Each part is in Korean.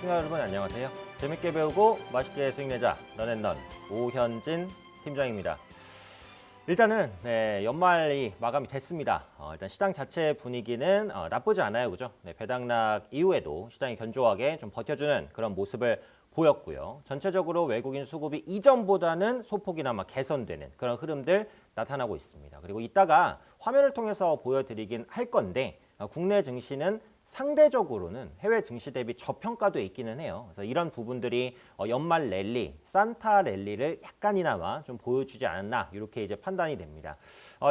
시청자 여러분 안녕하세요. 재밌게 배우고 맛있게 수익 내자 런앤런 오현진 팀장입니다. 일단은 연말이 마감이 됐습니다. 일단 시장 자체 분위기는 나쁘지 않아요, 그죠? 배당락 이후에도 시장이 견조하게 좀 버텨주는 그런 모습을 보였고요. 전체적으로 외국인 수급이 이전보다는 소폭이나마 개선되는 그런 흐름들 나타나고 있습니다. 그리고 이따가 화면을 통해서 보여드리긴 할 건데 국내 증시는 상대적으로는 해외 증시 대비 저평가돼 있기는 해요. 그래서 이런 부분들이 연말 랠리, 산타 랠리를 약간이나마 좀 보여주지 않았나 이렇게 이제 판단이 됩니다.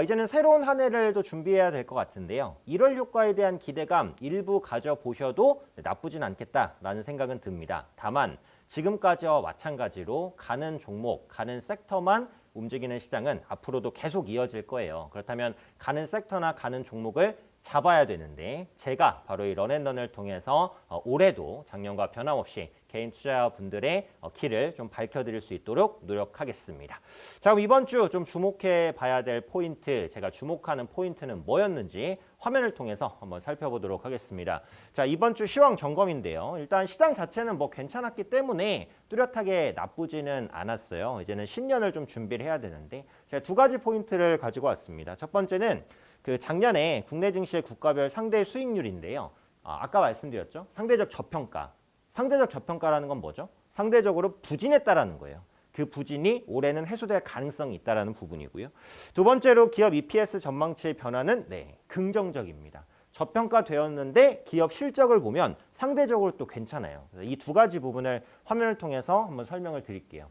이제는 새로운 한 해를 또 준비해야 될 것 같은데요. 1월 효과에 대한 기대감 일부 가져보셔도 나쁘진 않겠다라는 생각은 듭니다. 다만 지금까지와 마찬가지로 가는 종목, 가는 섹터만 움직이는 시장은 앞으로도 계속 이어질 거예요. 그렇다면 가는 섹터나 가는 종목을 잡아야 되는데 제가 바로 이 런앤런을 통해서 올해도 작년과 변함없이 개인 투자자분들의 길을 좀 밝혀드릴 수 있도록 노력하겠습니다. 자, 그럼 이번 주 좀 주목해 봐야 될 포인트, 제가 주목하는 포인트는 뭐였는지 화면을 통해서 한번 살펴보도록 하겠습니다. 자, 이번 주 시황 점검인데요. 일단 시장 자체는 뭐 괜찮았기 때문에 뚜렷하게 나쁘지는 않았어요. 이제는 신년을 좀 준비를 해야 되는데 제가 두 가지 포인트를 가지고 왔습니다. 첫 번째는 그 작년에 국내 증시의 국가별 상대 수익률인데요. 아까 말씀드렸죠. 상대적 저평가. 상대적 저평가라는 건 뭐죠? 상대적으로 부진했다라는 거예요. 그 부진이 올해는 해소될 가능성이 있다라는 부분이고요. 두 번째로 기업 EPS 전망치의 변화는 긍정적입니다. 저평가되었는데 기업 실적을 보면 상대적으로 또 괜찮아요. 이 두 가지 부분을 화면을 통해서 한번 설명을 드릴게요.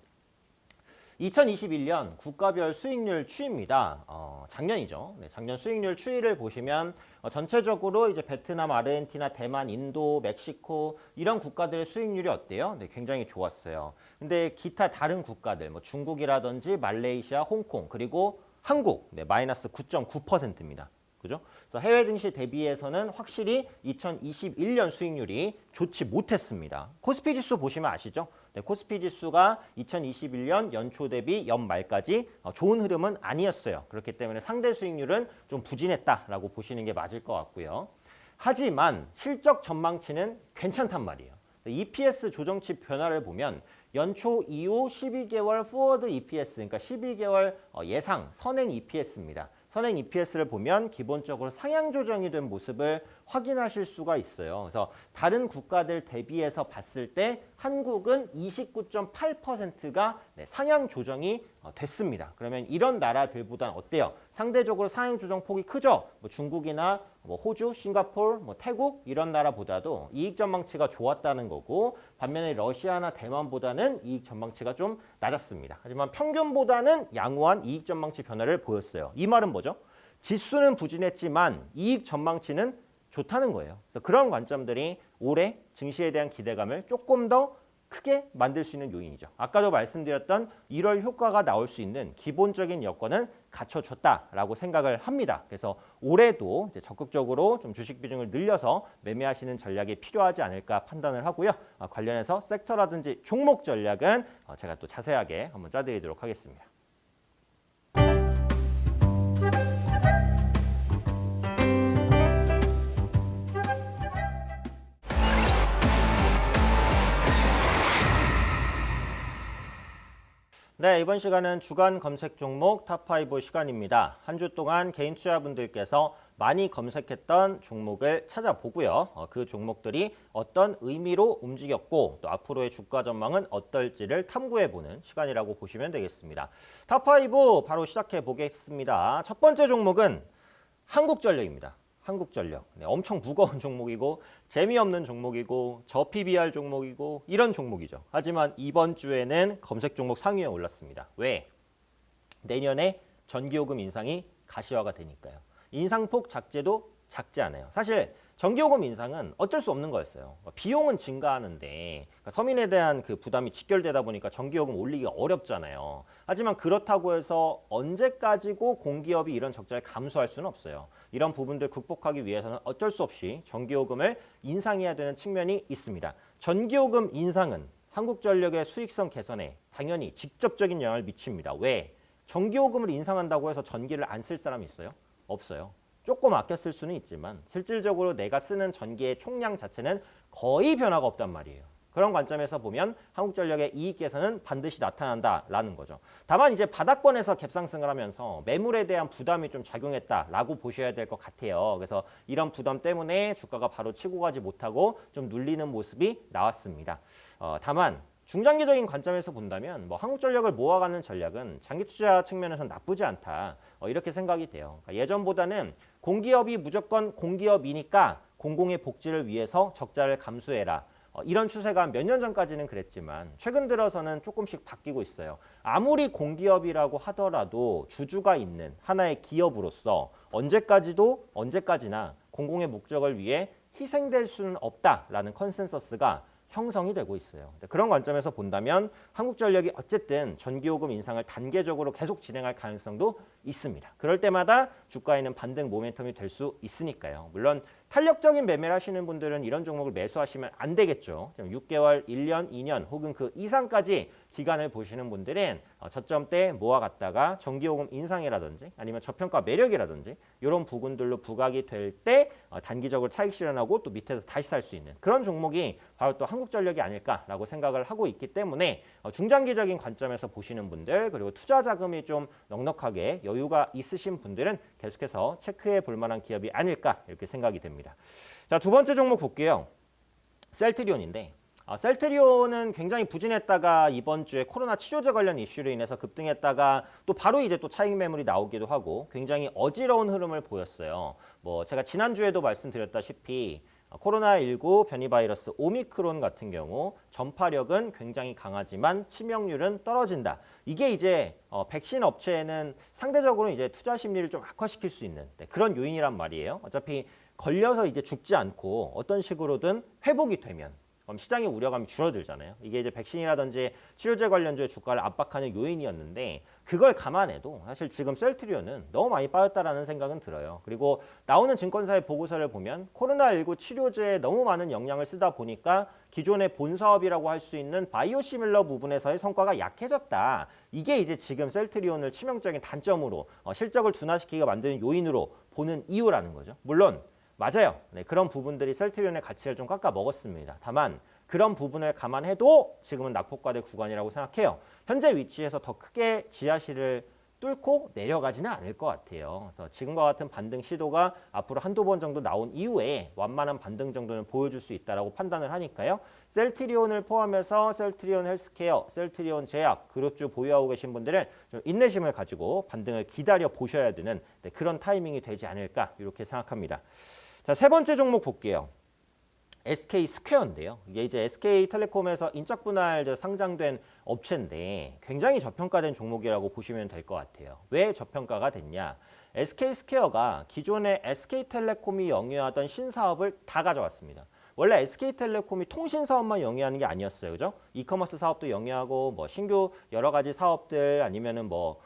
2021년 국가별 수익률 추이입니다. 작년이죠. 작년 수익률 추이를 보시면 전체적으로 이제 베트남, 아르헨티나, 대만, 인도, 멕시코 이런 국가들의 수익률이 어때요? 굉장히 좋았어요. 근데 기타 다른 국가들, 뭐 중국이라든지 말레이시아, 홍콩 그리고 한국 마이너스 9.9%입니다. 그죠? 그래서 해외 증시 대비해서는 확실히 2021년 수익률이 좋지 못했습니다. 코스피 지수 보시면 아시죠? 코스피 지수가 2021년 연초 대비 연말까지 좋은 흐름은 아니었어요. 그렇기 때문에 상대 수익률은 좀 부진했다라고 보시는 게 맞을 것 같고요. 하지만 실적 전망치는 괜찮단 말이에요. EPS 조정치 변화를 보면 연초 이후 12개월 포워드 EPS, 그러니까 12개월 예상 선행 EPS입니다. 선행 EPS를 보면 기본적으로 상향 조정이 된 모습을 확인하실 수가 있어요. 그래서 다른 국가들 대비해서 봤을 때 한국은 29.8%가 상향 조정이 됐습니다. 그러면 이런 나라들보다는 어때요? 상대적으로 상향 조정 폭이 크죠? 뭐 중국이나 호주, 싱가포르, 태국 이런 나라보다도 이익 전망치가 좋았다는 거고 반면에 러시아나 대만보다는 이익 전망치가 좀 낮았습니다. 하지만 평균보다는 양호한 이익 전망치 변화를 보였어요. 이 말은 뭐죠? 지수는 부진했지만 이익 전망치는 좋다는 거예요. 그래서 그런 관점들이 올해 증시에 대한 기대감을 조금 더 크게 만들 수 있는 요인이죠. 아까도 말씀드렸던 1월 효과가 나올 수 있는 기본적인 여건은 갖춰졌다라고 생각을 합니다. 그래서 올해도 이제 적극적으로 좀 주식 비중을 늘려서 매매하시는 전략이 필요하지 않을까 판단을 하고요. 관련해서 섹터라든지 종목 전략은 제가 또 자세하게 한번 짜드리도록 하겠습니다. 네, 이번 시간은 주간 검색 종목 탑5 시간입니다. 한 주 동안 개인 투자분들께서 많이 검색했던 종목을 찾아보고요. 그 종목들이 어떤 의미로 움직였고 또 앞으로의 주가 전망은 어떨지를 탐구해보는 시간이라고 보시면 되겠습니다. 탑5 바로 시작해 보겠습니다. 첫 번째 종목은 한국전력입니다. 한국전력. 엄청 무거운 종목이고 재미없는 종목이고 저PBR 종목이고 이런 종목이죠. 하지만 이번 주에는 검색 종목 상위에 올랐습니다. 왜? 내년에 전기요금 인상이 가시화가 되니까요. 인상폭 작제도 작지 않아요. 사실 전기요금 인상은 어쩔 수 없는 거였어요. 비용은 증가하는데 서민에 대한 그 부담이 직결되다 보니까 전기요금 올리기가 어렵잖아요. 하지만 그렇다고 해서 언제까지고 공기업이 이런 적자를 감수할 수는 없어요. 이런 부분들 극복하기 위해서는 어쩔 수 없이 전기요금을 인상해야 되는 측면이 있습니다. 전기요금 인상은 한국전력의 수익성 개선에 당연히 직접적인 영향을 미칩니다. 왜? 전기요금을 인상한다고 해서 전기를 안 쓸 사람이 있어요? 없어요. 조금 아껴 쓸 수는 있지만 실질적으로 내가 쓰는 전기의 총량 자체는 거의 변화가 없단 말이에요. 그런 관점에서 보면 한국전력의 이익 개선은 반드시 나타난다라는 거죠. 다만 이제 바닥권에서 갭상승을 하면서 매물에 대한 부담이 좀 작용했다라고 보셔야 될 것 같아요. 그래서 이런 부담 때문에 주가가 바로 치고 가지 못하고 좀 눌리는 모습이 나왔습니다. 다만 중장기적인 관점에서 본다면 뭐 한국전력을 모아가는 전략은 장기 투자 측면에서는 나쁘지 않다. 이렇게 생각이 돼요. 그러니까 예전보다는 공기업이 무조건 공기업이니까 공공의 복지를 위해서 적자를 감수해라. 이런 추세가 몇 년 전까지는 그랬지만 최근 들어서는 조금씩 바뀌고 있어요. 아무리 공기업이라고 하더라도 주주가 있는 하나의 기업으로서 언제까지나 공공의 목적을 위해 희생될 수는 없다라는 컨센서스가 형성이 되고 있어요. 그런 관점에서 본다면 한국전력이 어쨌든 전기요금 인상을 단계적으로 계속 진행할 가능성도 있습니다. 그럴 때마다 주가에는 반등 모멘텀이 될 수 있으니까요. 물론 탄력적인 매매를 하시는 분들은 이런 종목을 매수하시면 안 되겠죠. 6개월, 1년, 2년 혹은 그 이상까지 기간을 보시는 분들은 저점대 모아갔다가 전기요금 인상이라든지 아니면 저평가 매력이라든지 이런 부분들로 부각이 될 때 단기적으로 차익 실현하고 또 밑에서 다시 살 수 있는 그런 종목이 바로 또 한국전력이 아닐까라고 생각을 하고 있기 때문에 중장기적인 관점에서 보시는 분들 그리고 투자 자금이 좀 넉넉하게 여유가 있으신 분들은 계속해서 체크해 볼 만한 기업이 아닐까 이렇게 생각이 됩니다. 자, 두 번째 종목 볼게요. 셀트리온인데 셀트리온은 굉장히 부진했다가 이번 주에 코로나 치료제 관련 이슈로 인해서 급등했다가 또 바로 이제 또 차익 매물이 나오기도 하고 굉장히 어지러운 흐름을 보였어요. 뭐 제가 지난주에도 말씀드렸다시피 코로나19 변이 바이러스 오미크론 같은 경우 전파력은 굉장히 강하지만 치명률은 떨어진다. 이게 이제 백신 업체에는 상대적으로 이제 투자 심리를 좀 악화시킬 수 있는 그런 요인이란 말이에요. 어차피 걸려서 이제 죽지 않고 어떤 식으로든 회복이 되면 시장의 우려감이 줄어들잖아요. 이게 이제 백신이라든지 치료제 관련주의 주가를 압박하는 요인이었는데 그걸 감안해도 사실 지금 셀트리온은 너무 많이 빠졌다라는 생각은 들어요. 그리고 나오는 증권사의 보고서를 보면 코로나19 치료제에 너무 많은 영향을 쓰다 보니까 기존의 본 사업이라고 할 수 있는 바이오시밀러 부분에서의 성과가 약해졌다. 이게 이제 지금 셀트리온을 치명적인 단점으로 실적을 둔화시키게 만드는 요인으로 보는 이유라는 거죠. 물론 맞아요. 네, 그런 부분들이 셀트리온의 가치를 좀 깎아 먹었습니다. 다만 그런 부분을 감안해도 지금은 낙폭과대 구간이라고 생각해요. 현재 위치에서 더 크게 지하실을 뚫고 내려가지는 않을 것 같아요. 그래서 지금과 같은 반등 시도가 앞으로 한두 번 정도 나온 이후에 완만한 반등 정도는 보여줄 수 있다고 판단을 하니까요. 셀트리온을 포함해서 셀트리온 헬스케어, 셀트리온 제약, 그룹주 보유하고 계신 분들은 좀 인내심을 가지고 반등을 기다려 보셔야 되는 그런 타이밍이 되지 않을까 이렇게 생각합니다. 자, 세 번째 종목 볼게요. SK 스퀘어인데요. 이게 이제 SK텔레콤에서 인적 분할 상장된 업체인데 굉장히 저평가된 종목이라고 보시면 될 것 같아요. 왜 저평가가 됐냐? SK 스퀘어가 기존의 SK텔레콤이 영위하던 신사업을 다 가져왔습니다. 원래 SK텔레콤이 통신 사업만 영위하는 게 아니었어요. 그죠? 이커머스 사업도 영위하고 뭐 신규 여러 가지 사업들 아니면은 뭐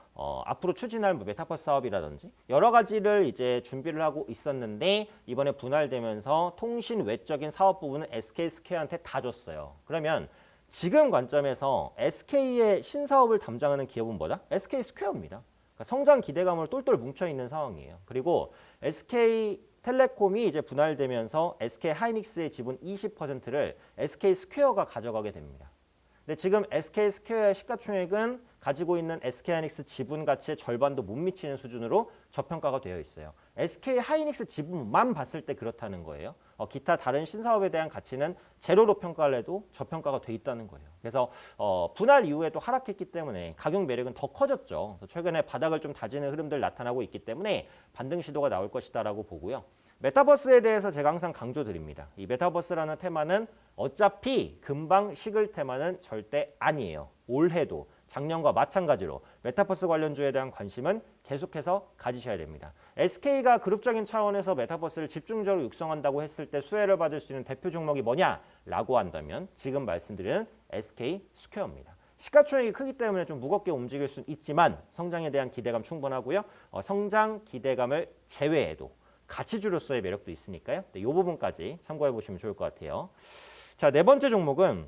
앞으로 추진할 뭐 메타버스 사업이라든지 여러 가지를 이제 준비를 하고 있었는데 이번에 분할되면서 통신 외적인 사업 부분은 SK 스퀘어한테 다 줬어요. 그러면 지금 관점에서 SK의 신사업을 담당하는 기업은 뭐다? SK 스퀘어입니다. 그러니까 성장 기대감으로 똘똘 뭉쳐 있는 상황이에요. 그리고 SK텔레콤이 이제 분할되면서 SK하이닉스의 지분 20%를 SK 스퀘어가 가져가게 됩니다. 근데 지금 SK 스퀘어의 시가총액은 가지고 있는 SK하이닉스 지분 가치의 절반도 못 미치는 수준으로 저평가가 되어 있어요. SK하이닉스 지분만 봤을 때 그렇다는 거예요. 기타 다른 신사업에 대한 가치는 제로로 평가를 해도 저평가가 돼 있다는 거예요. 그래서 분할 이후에 또 하락했기 때문에 가격 매력은 더 커졌죠. 그래서 최근에 바닥을 좀 다지는 흐름들 나타나고 있기 때문에 반등 시도가 나올 것이다라고 보고요. 메타버스에 대해서 제가 항상 강조드립니다. 이 메타버스라는 테마는 어차피 금방 식을 테마는 절대 아니에요. 올해도 작년과 마찬가지로 메타버스 관련주에 대한 관심은 계속해서 가지셔야 됩니다. SK가 그룹적인 차원에서 메타버스를 집중적으로 육성한다고 했을 때 수혜를 받을 수 있는 대표 종목이 뭐냐라고 한다면 지금 말씀드리는 SK 스퀘어입니다. 시가총액이 크기 때문에 좀 무겁게 움직일 수는 있지만 성장에 대한 기대감 충분하고요. 성장 기대감을 제외해도 가치주로서의 매력도 있으니까요. 이 부분까지 참고해 보시면 좋을 것 같아요. 자, 네 번째 종목은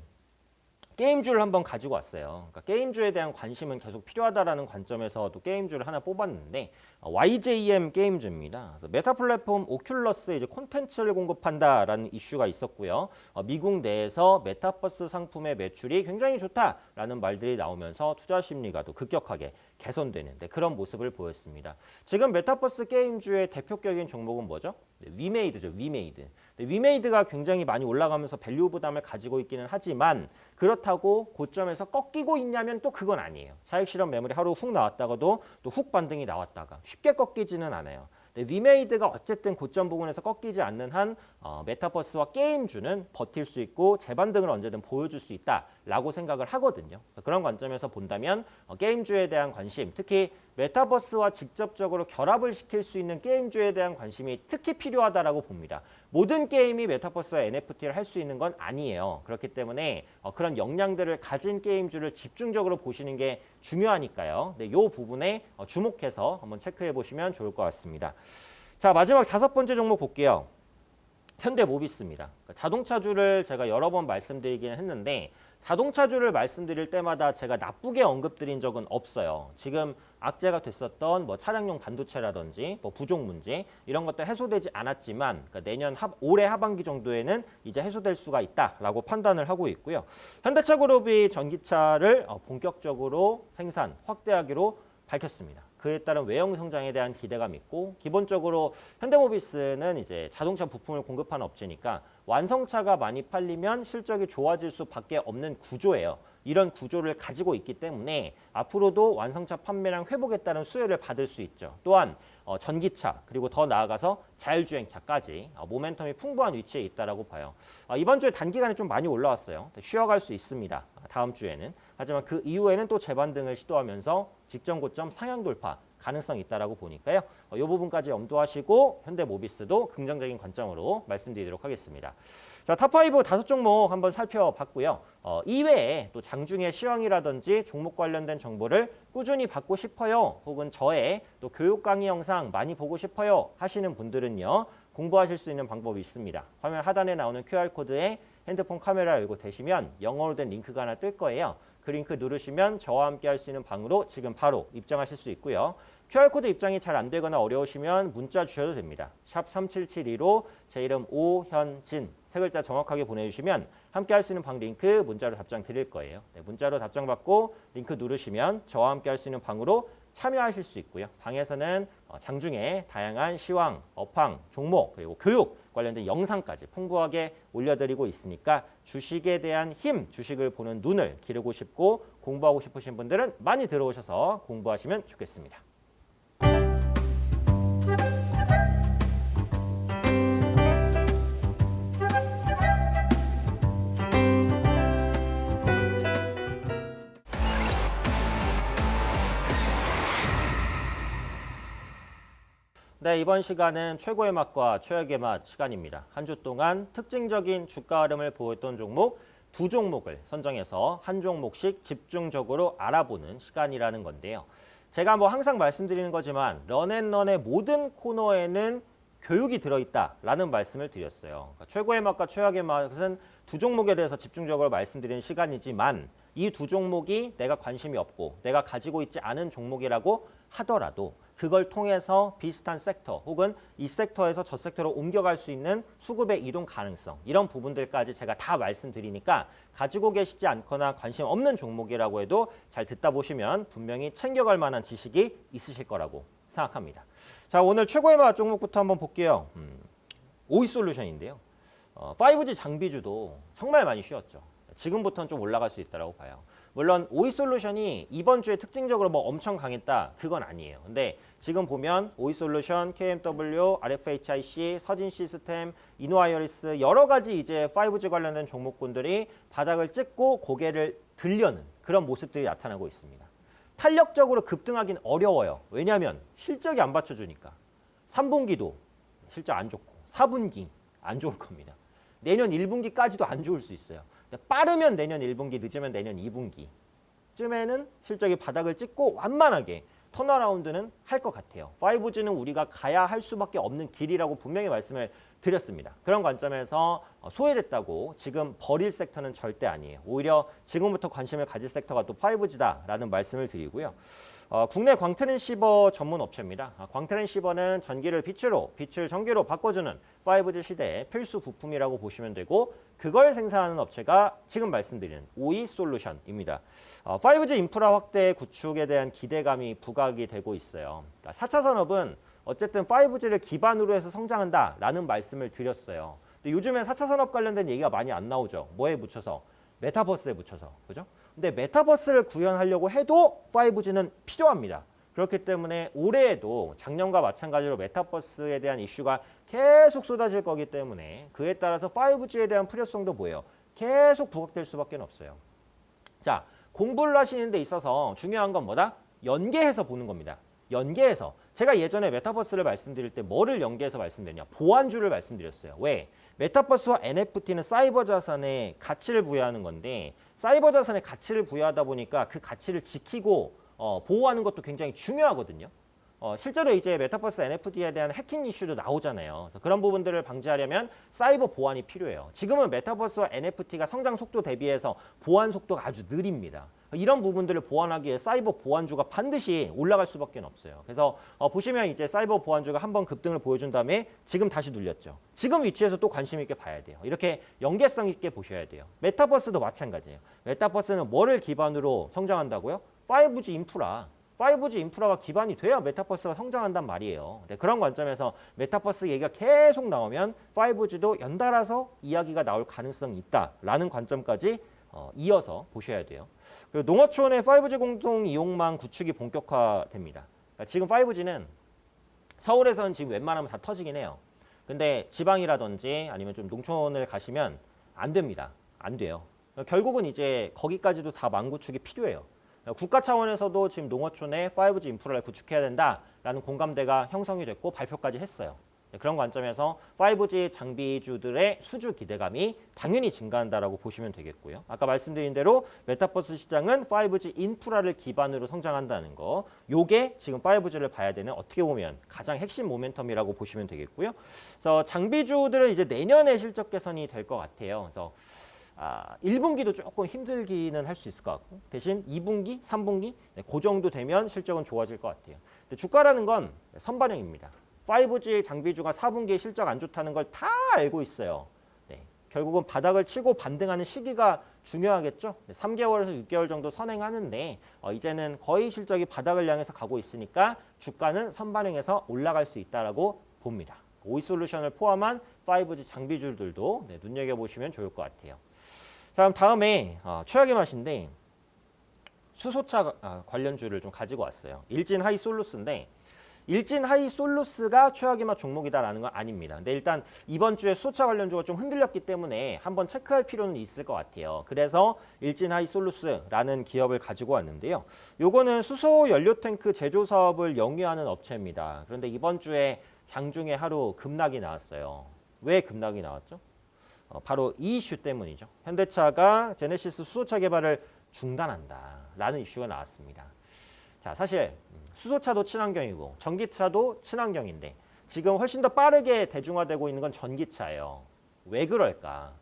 게임주를 한번 가지고 왔어요. 그러니까 게임주에 대한 관심은 계속 필요하다라는 관점에서 또 게임주를 하나 뽑았는데 YJM 게임주입니다. 그래서 메타 플랫폼 오큘러스에 이제 콘텐츠를 공급한다라는 이슈가 있었고요. 미국 내에서 메타버스 상품의 매출이 굉장히 좋다라는 말들이 나오면서 투자 심리가 또 급격하게 개선되는 그런 모습을 보였습니다. 지금 메타버스 게임주의 대표격인 종목은 뭐죠? 위메이드죠. 위메이드. 위메이드가 굉장히 많이 올라가면서 밸류 부담을 가지고 있기는 하지만 그렇다고 고점에서 꺾이고 있냐면 또 그건 아니에요. 차익 실현 매물이 하루 훅 나왔다가도 또 훅 반등이 나왔다가 쉽게 꺾이지는 않아요. 위메이드가 어쨌든 고점 부근에서 꺾이지 않는 한 메타버스와 게임주는 버틸 수 있고 재반등을 언제든 보여줄 수 있다라고 생각을 하거든요. 그래서 그런 관점에서 본다면 게임주에 대한 관심, 특히 메타버스와 직접적으로 결합을 시킬 수 있는 게임주에 대한 관심이 특히 필요하다라고 봅니다. 모든 게임이 메타버스와 NFT를 할 수 있는 건 아니에요. 그렇기 때문에 그런 역량들을 가진 게임주를 집중적으로 보시는 게 중요하니까요. 이 부분에 주목해서 한번 체크해 보시면 좋을 것 같습니다. 자, 마지막 5번째 종목 볼게요. 현대모비스입니다. 자동차주를 제가 여러 번 말씀드리긴 했는데 자동차주를 말씀드릴 때마다 제가 나쁘게 언급드린 적은 없어요. 지금 악재가 됐었던 뭐 차량용 반도체라든지 뭐 부족 문제 이런 것들 해소되지 않았지만 그러니까 올해 하반기 정도에는 이제 해소될 수가 있다라고 판단을 하고 있고요. 현대차그룹이 전기차를 본격적으로 생산 확대하기로 밝혔습니다. 그에 따른 외형 성장에 대한 기대감 있고 기본적으로 현대모비스는 이제 자동차 부품을 공급하는 업체니까 완성차가 많이 팔리면 실적이 좋아질 수밖에 없는 구조예요. 이런 구조를 가지고 있기 때문에 앞으로도 완성차 판매량 회복에 따른 수혜를 받을 수 있죠. 또한 전기차 그리고 더 나아가서 자율주행차까지 모멘텀이 풍부한 위치에 있다라고 봐요. 이번 주에 단기간에 좀 많이 올라왔어요. 쉬어갈 수 있습니다. 다음 주에는. 하지만 그 이후에는 또 재반등을 시도하면서 직전 고점 상향 돌파 가능성이 있다라고 보니까요. 이 부분까지 염두하시고 현대모비스도 긍정적인 관점으로 말씀드리도록 하겠습니다. 자, 탑5 5종목 한번 살펴봤고요. 이외에 또 장중에 시황이라든지 종목 관련된 정보를 꾸준히 받고 싶어요. 혹은 저의 또 교육 강의 영상 많이 보고 싶어요 하시는 분들은요. 공부하실 수 있는 방법이 있습니다. 화면 하단에 나오는 QR코드에 핸드폰 카메라 열고 대시면 영어로 된 링크가 하나 뜰 거예요. 그 링크 누르시면 저와 함께 할 수 있는 방으로 지금 바로 입장하실 수 있고요. QR코드 입장이 잘 안 되거나 어려우시면 문자 주셔도 됩니다. 샵 3772로 제 이름 오현진 세 글자 정확하게 보내주시면 함께 할 수 있는 방 링크 문자로 답장 드릴 거예요. 네, 문자로 답장 받고 링크 누르시면 저와 함께 할 수 있는 방으로 참여하실 수 있고요. 방에서는 장중에 다양한 시황, 업황, 종목 그리고 교육 관련된 영상까지 풍부하게 올려드리고 있으니까 주식에 대한 힘, 주식을 보는 눈을 기르고 싶고 공부하고 싶으신 분들은 많이 들어오셔서 공부하시면 좋겠습니다. 네, 이번 시간은 최고의 맛과 최악의 맛 시간입니다. 한 주 동안 특징적인 주가 흐름을 보였던 종목 2종목을 선정해서 한 종목씩 집중적으로 알아보는 시간이라는 건데요. 제가 뭐 항상 말씀드리는 거지만 런앤런의 모든 코너에는 교육이 들어있다라는 말씀을 드렸어요. 그러니까 최고의 맛과 최악의 맛은 2종목에 대해서 집중적으로 말씀드리는 시간이지만 이 2종목이 내가 관심이 없고 내가 가지고 있지 않은 종목이라고 하더라도 그걸 통해서 비슷한 섹터 혹은 이 섹터에서 저 섹터로 옮겨갈 수 있는 수급의 이동 가능성 이런 부분들까지 제가 다 말씀드리니까 가지고 계시지 않거나 관심 없는 종목이라고 해도 잘 듣다 보시면 분명히 챙겨갈 만한 지식이 있으실 거라고 생각합니다. 자, 오늘 최고의 맛 종목부터 한번 볼게요. 오이솔루션인데요. 5G 장비주도 정말 많이 쉬었죠. 지금부터는 좀 올라갈 수 있다고 봐요. 물론 오이솔루션이 이번 주에 특징적으로 뭐 엄청 강했다 그건 아니에요. 근데 지금 보면 오이솔루션, KMW, RFHIC, 서진시스템, 이노아이어리스 여러 가지 이제 5G 관련된 종목군들이 바닥을 찍고 고개를 들려는 그런 모습들이 나타나고 있습니다. 탄력적으로 급등하기는 어려워요. 왜냐하면 실적이 안 받쳐주니까. 3분기도 실적 안 좋고 4분기 안 좋을 겁니다. 내년 1분기까지도 안 좋을 수 있어요. 빠르면 내년 1분기, 늦으면 내년 2분기쯤에는 실적이 바닥을 찍고 완만하게 턴어라운드는 할 것 같아요. 5G는 우리가 가야 할 수밖에 없는 길이라고 분명히 말씀을 드렸습니다. 그런 관점에서 소외됐다고 지금 버릴 섹터는 절대 아니에요. 오히려 지금부터 관심을 가질 섹터가 또 5G다라는 말씀을 드리고요. 국내 광트랜시버 전문 업체입니다. 광트랜시버는 전기를 빛으로, 빛을 전기로 바꿔주는 5G 시대의 필수 부품이라고 보시면 되고 그걸 생산하는 업체가 지금 말씀드린 오이솔루션입니다. 5G 인프라 확대 구축에 대한 기대감이 부각이 되고 있어요. 4차 산업은 어쨌든 5G를 기반으로 해서 성장한다라는 말씀을 드렸어요. 근데 요즘엔 4차 산업 관련된 얘기가 많이 안 나오죠. 뭐에 붙여서? 메타버스에 붙여서. 그죠? 근데 메타버스를 구현하려고 해도 5G는 필요합니다. 그렇기 때문에 올해에도 작년과 마찬가지로 메타버스에 대한 이슈가 계속 쏟아질 거기 때문에 그에 따라서 5G에 대한 필요성도 뭐예요? 계속 부각될 수밖에 없어요. 자, 공부를 하시는 데 있어서 중요한 건 뭐다? 연계해서 보는 겁니다. 연계해서. 제가 예전에 메타버스를 말씀드릴 때 뭐를 연계해서 말씀드렸냐? 보안주를 말씀드렸어요. 왜? 메타버스와 NFT는 사이버 자산에 가치를 부여하는 건데 사이버 자산에 가치를 부여하다 보니까 그 가치를 지키고 보호하는 것도 굉장히 중요하거든요. 실제로 이제 메타버스 NFT에 대한 해킹 이슈도 나오잖아요. 그래서 그런 부분들을 방지하려면 사이버 보안이 필요해요. 지금은 메타버스와 NFT가 성장 속도 대비해서 보안 속도가 아주 느립니다. 이런 부분들을 보완하기 위해 사이버 보안주가 반드시 올라갈 수밖에 없어요. 그래서 보시면 이제 사이버 보안주가 한번 급등을 보여준 다음에 지금 다시 눌렸죠. 지금 위치에서 또 관심 있게 봐야 돼요. 이렇게 연계성 있게 보셔야 돼요. 메타버스도 마찬가지예요. 메타버스는 뭐를 기반으로 성장한다고요? 5G 인프라. 5G 인프라가 기반이 돼야 메타버스가 성장한단 말이에요. 네, 그런 관점에서 메타버스 얘기가 계속 나오면 5G도 연달아서 이야기가 나올 가능성이 있다라는 관점까지 이어서 보셔야 돼요. 그리고 농어촌의 5G 공동 이용망 구축이 본격화됩니다. 그러니까 지금 5G는 서울에서는 지금 웬만하면 다 터지긴 해요. 근데 지방이라든지 아니면 좀 농촌을 가시면 안 됩니다. 안 돼요. 결국은 이제 거기까지도 다 망 구축이 필요해요. 국가 차원에서도 지금 농어촌에 5G 인프라를 구축해야 된다라는 공감대가 형성이 됐고 발표까지 했어요. 그런 관점에서 5G 장비주들의 수주 기대감이 당연히 증가한다라고 보시면 되겠고요. 아까 말씀드린 대로 메타버스 시장은 5G 인프라를 기반으로 성장한다는 거. 요게 지금 5G를 봐야 되는 어떻게 보면 가장 핵심 모멘텀이라고 보시면 되겠고요. 그래서 장비주들은 이제 내년에 실적 개선이 될 것 같아요. 그래서 1분기도 조금 힘들기는 할 수 있을 것 같고 대신 2분기, 3분기 그 정도 되면 실적은 좋아질 것 같아요. 근데 주가라는 건 선반영입니다. 5G 장비주가 4분기에 실적 안 좋다는 걸 다 알고 있어요. 네, 결국은 바닥을 치고 반등하는 시기가 중요하겠죠. 3개월에서 6개월 정도 선행하는데 이제는 거의 실적이 바닥을 향해서 가고 있으니까 주가는 선반영해서 올라갈 수 있다라고 봅니다. 오이솔루션을 포함한 5G 장비주들도 눈여겨보시면 좋을 것 같아요. 자, 그럼 다음에 최악의 맛인데 수소차 관련주를 좀 가지고 왔어요. 일진 하이솔루스인데 일진 하이솔루스가 최악의 맛 종목이다라는 건 아닙니다. 근데 일단 이번 주에 수소차 관련주가 좀 흔들렸기 때문에 한번 체크할 필요는 있을 것 같아요. 그래서 일진 하이솔루스라는 기업을 가지고 왔는데요. 요거는 수소 연료 탱크 제조 사업을 영위하는 업체입니다. 그런데 이번 주에 장중에 하루 급락이 나왔어요. 왜 급락이 나왔죠? 바로 이 이슈 때문이죠. 현대차가 제네시스 수소차 개발을 중단한다라는 이슈가 나왔습니다. 자, 사실 수소차도 친환경이고 전기차도 친환경인데 지금 훨씬 더 빠르게 대중화되고 있는 건 전기차예요. 왜 그럴까?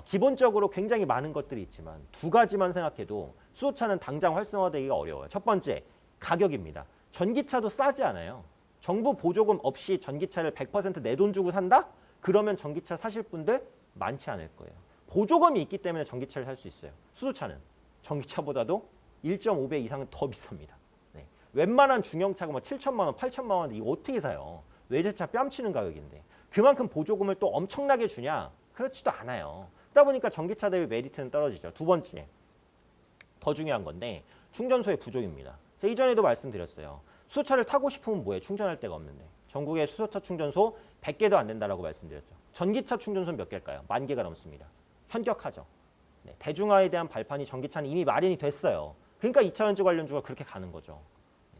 기본적으로 굉장히 많은 것들이 있지만 두 가지만 생각해도 수소차는 당장 활성화되기가 어려워요. 첫 번째, 가격입니다. 전기차도 싸지 않아요. 정부 보조금 없이 전기차를 100% 내 돈 주고 산다? 그러면 전기차 사실 분들 많지 않을 거예요. 보조금이 있기 때문에 전기차를 살 수 있어요. 수소차는 전기차보다도 1.5배 이상은 더 비쌉니다. 네. 웬만한 중형차가 뭐 7천만 원, 8천만 원 이거 어떻게 사요? 외제차 뺨치는 가격인데 그만큼 보조금을 또 엄청나게 주냐? 그렇지도 않아요. 그러다 보니까 전기차 대비 메리트는 떨어지죠. 두 번째, 더 중요한 건데 충전소의 부족입니다. 제가 이전에도 말씀드렸어요. 수소차를 타고 싶으면 뭐해? 충전할 데가 없는데. 전국에 수소차 충전소 100개도 안 된다라고 말씀드렸죠. 전기차 충전소는 몇 개일까요? 10,000개가 넘습니다. 현격하죠. 네, 대중화에 대한 발판이 전기차는 이미 마련이 됐어요. 그러니까 2차 전지 관련주가 그렇게 가는 거죠.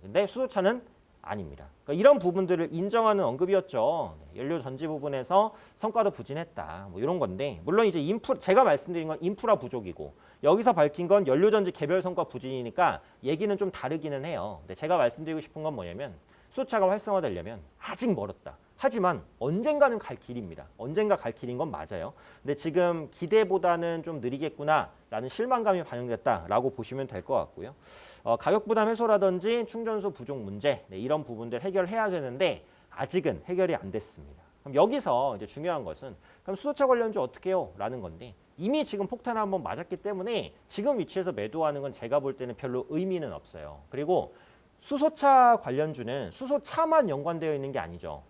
근데 수소차는 아닙니다. 그러니까 이런 부분들을 인정하는 언급이었죠. 연료 전지 부분에서 성과도 부진했다. 뭐 이런 건데 물론 이제 제가 말씀드린 건 인프라 부족이고 여기서 밝힌 건 연료 전지 개별 성과 부진이니까 얘기는 좀 다르기는 해요. 근데 제가 말씀드리고 싶은 건 뭐냐면 수소차가 활성화되려면 아직 멀었다. 하지만 언젠가는 갈 길입니다. 언젠가 갈 길인 건 맞아요. 근데 지금 기대보다는 좀 느리겠구나라는 실망감이 반영됐다라고 보시면 될 것 같고요. 가격 부담 해소라든지 충전소 부족 문제 이런 부분들 해결해야 되는데 아직은 해결이 안 됐습니다. 그럼 여기서 이제 중요한 것은 그럼 수소차 관련주 어떻게 해요? 라는 건데 이미 지금 폭탄을 한번 맞았기 때문에 지금 위치에서 매도하는 건 제가 볼 때는 별로 의미는 없어요. 그리고 수소차 관련주는 수소차만 연관되어 있는 게 아니죠.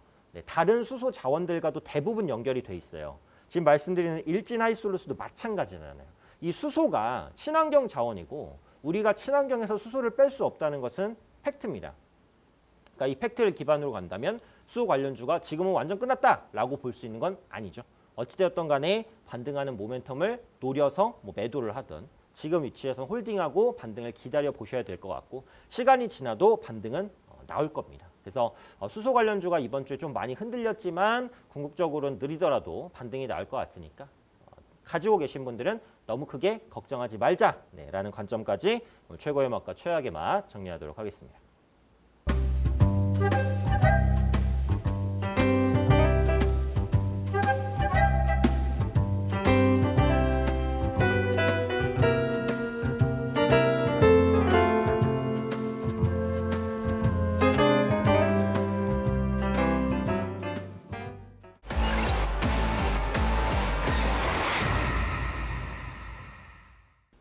다른 수소 자원들과도 대부분 연결이 돼 있어요. 지금 말씀드리는 일진 하이솔루스도 마찬가지잖아요. 이 수소가 친환경 자원이고 우리가 친환경에서 수소를 뺄 수 없다는 것은 팩트입니다. 그러니까 이 팩트를 기반으로 간다면 수소 관련주가 지금은 완전 끝났다라고 볼 수 있는 건 아니죠. 어찌되었던 간에 반등하는 모멘텀을 노려서 뭐 매도를 하든 지금 위치에서 홀딩하고 반등을 기다려 보셔야 될 것 같고 시간이 지나도 반등은 나올 겁니다. 그래서 수소 관련주가 이번 주에 좀 많이 흔들렸지만 궁극적으로는 느리더라도 반등이 나올 것 같으니까 가지고 계신 분들은 너무 크게 걱정하지 말자라는 관점까지 최고의 맛과 최악의 맛 정리하도록 하겠습니다.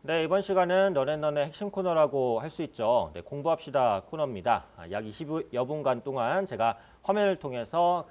네, 이번 시간은 런앤런의 핵심 코너라고 할 수 있죠. 네, 공부합시다 코너입니다. 약 20여 분간 동안 제가 화면을 통해서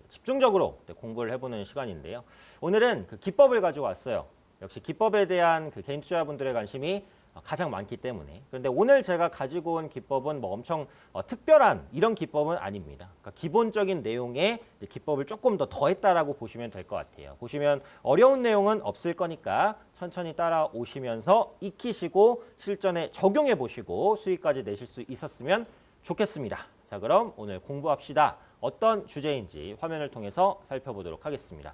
집중적으로 공부를 해보는 시간인데요. 오늘은 기법을 가지고 왔어요. 역시 기법에 대한 개인 투자분들의 관심이 가장 많기 때문에. 그런데 오늘 제가 가지고 온 기법은 뭐 엄청 특별한 이런 기법은 아닙니다. 그러니까 기본적인 내용의 기법을 조금 더 더했다라고 보시면 될 것 같아요. 보시면 어려운 내용은 없을 거니까 천천히 따라오시면서 익히시고 실전에 적용해 보시고 수익까지 내실 수 있었으면 좋겠습니다. 자, 그럼 오늘 공부합시다. 어떤 주제인지 화면을 통해서 살펴보도록 하겠습니다.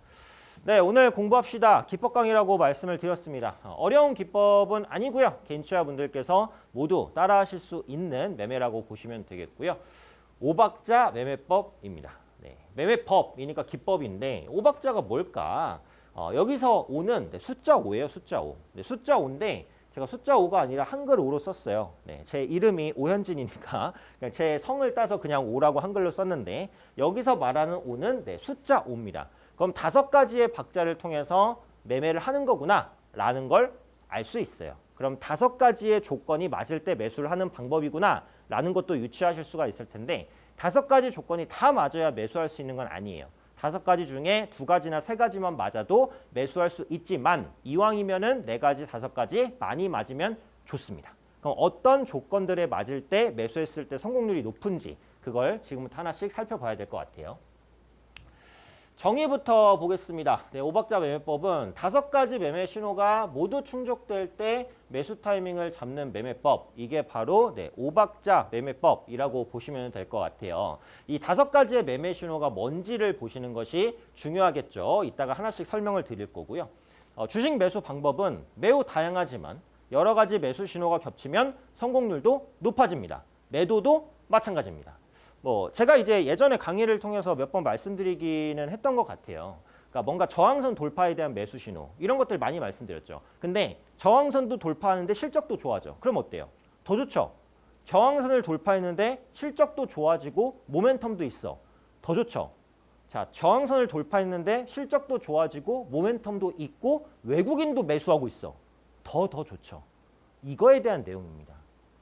네, 오늘 공부합시다. 기법 강의라고 말씀을 드렸습니다. 어려운 기법은 아니고요. 개인 투자분들께서 모두 따라하실 수 있는 매매라고 보시면 되겠고요. 오박자 매매법입니다. 네, 매매법이니까 기법인데 오박자가 뭘까? 여기서 5는 숫자 5예요. 숫자 5. 네, 숫자 5인데 제가 숫자 5가 아니라 한글 5로 썼어요. 네, 제 이름이 오현진이니까 그냥 제 성을 따서 그냥 5라고 한글로 썼는데 여기서 말하는 5는 숫자 5입니다. 그럼 5가지의 박자를 통해서 매매를 하는 거구나 라는 걸 알 수 있어요. 그럼 5가지의 조건이 맞을 때 매수를 하는 방법이구나 라는 것도 유추하실 수가 있을 텐데 5가지 조건이 다 맞아야 매수할 수 있는 건 아니에요. 5가지 중에 2가지나 3가지만 맞아도 매수할 수 있지만 이왕이면은 4가지, 5가지 많이 맞으면 좋습니다. 그럼 어떤 조건들에 맞을 때 매수했을 때 성공률이 높은지 그걸 지금부터 하나씩 살펴봐야 될 것 같아요. 정의부터 보겠습니다. 네, 오박자 매매법은 5가지 매매 신호가 모두 충족될 때 매수 타이밍을 잡는 매매법. 이게 바로 오박자 매매법이라고 보시면 될 것 같아요. 이 5가지의 매매 신호가 뭔지를 보시는 것이 중요하겠죠. 이따가 하나씩 설명을 드릴 거고요. 주식 매수 방법은 매우 다양하지만 여러 가지 매수 신호가 겹치면 성공률도 높아집니다. 매도도 마찬가지입니다. 제가 이제 예전에 강의를 통해서 몇 번 말씀드리기는 했던 것 같아요. 그러니까 뭔가 저항선 돌파에 대한 매수 신호 이런 것들 많이 말씀드렸죠. 근데 저항선도 돌파하는데 실적도 좋아져. 그럼 어때요? 더 좋죠. 저항선을 돌파했는데 실적도 좋아지고 모멘텀도 있어. 더 좋죠. 자, 저항선을 돌파했는데 실적도 좋아지고 모멘텀도 있고 외국인도 매수하고 있어. 더 좋죠. 이거에 대한 내용입니다.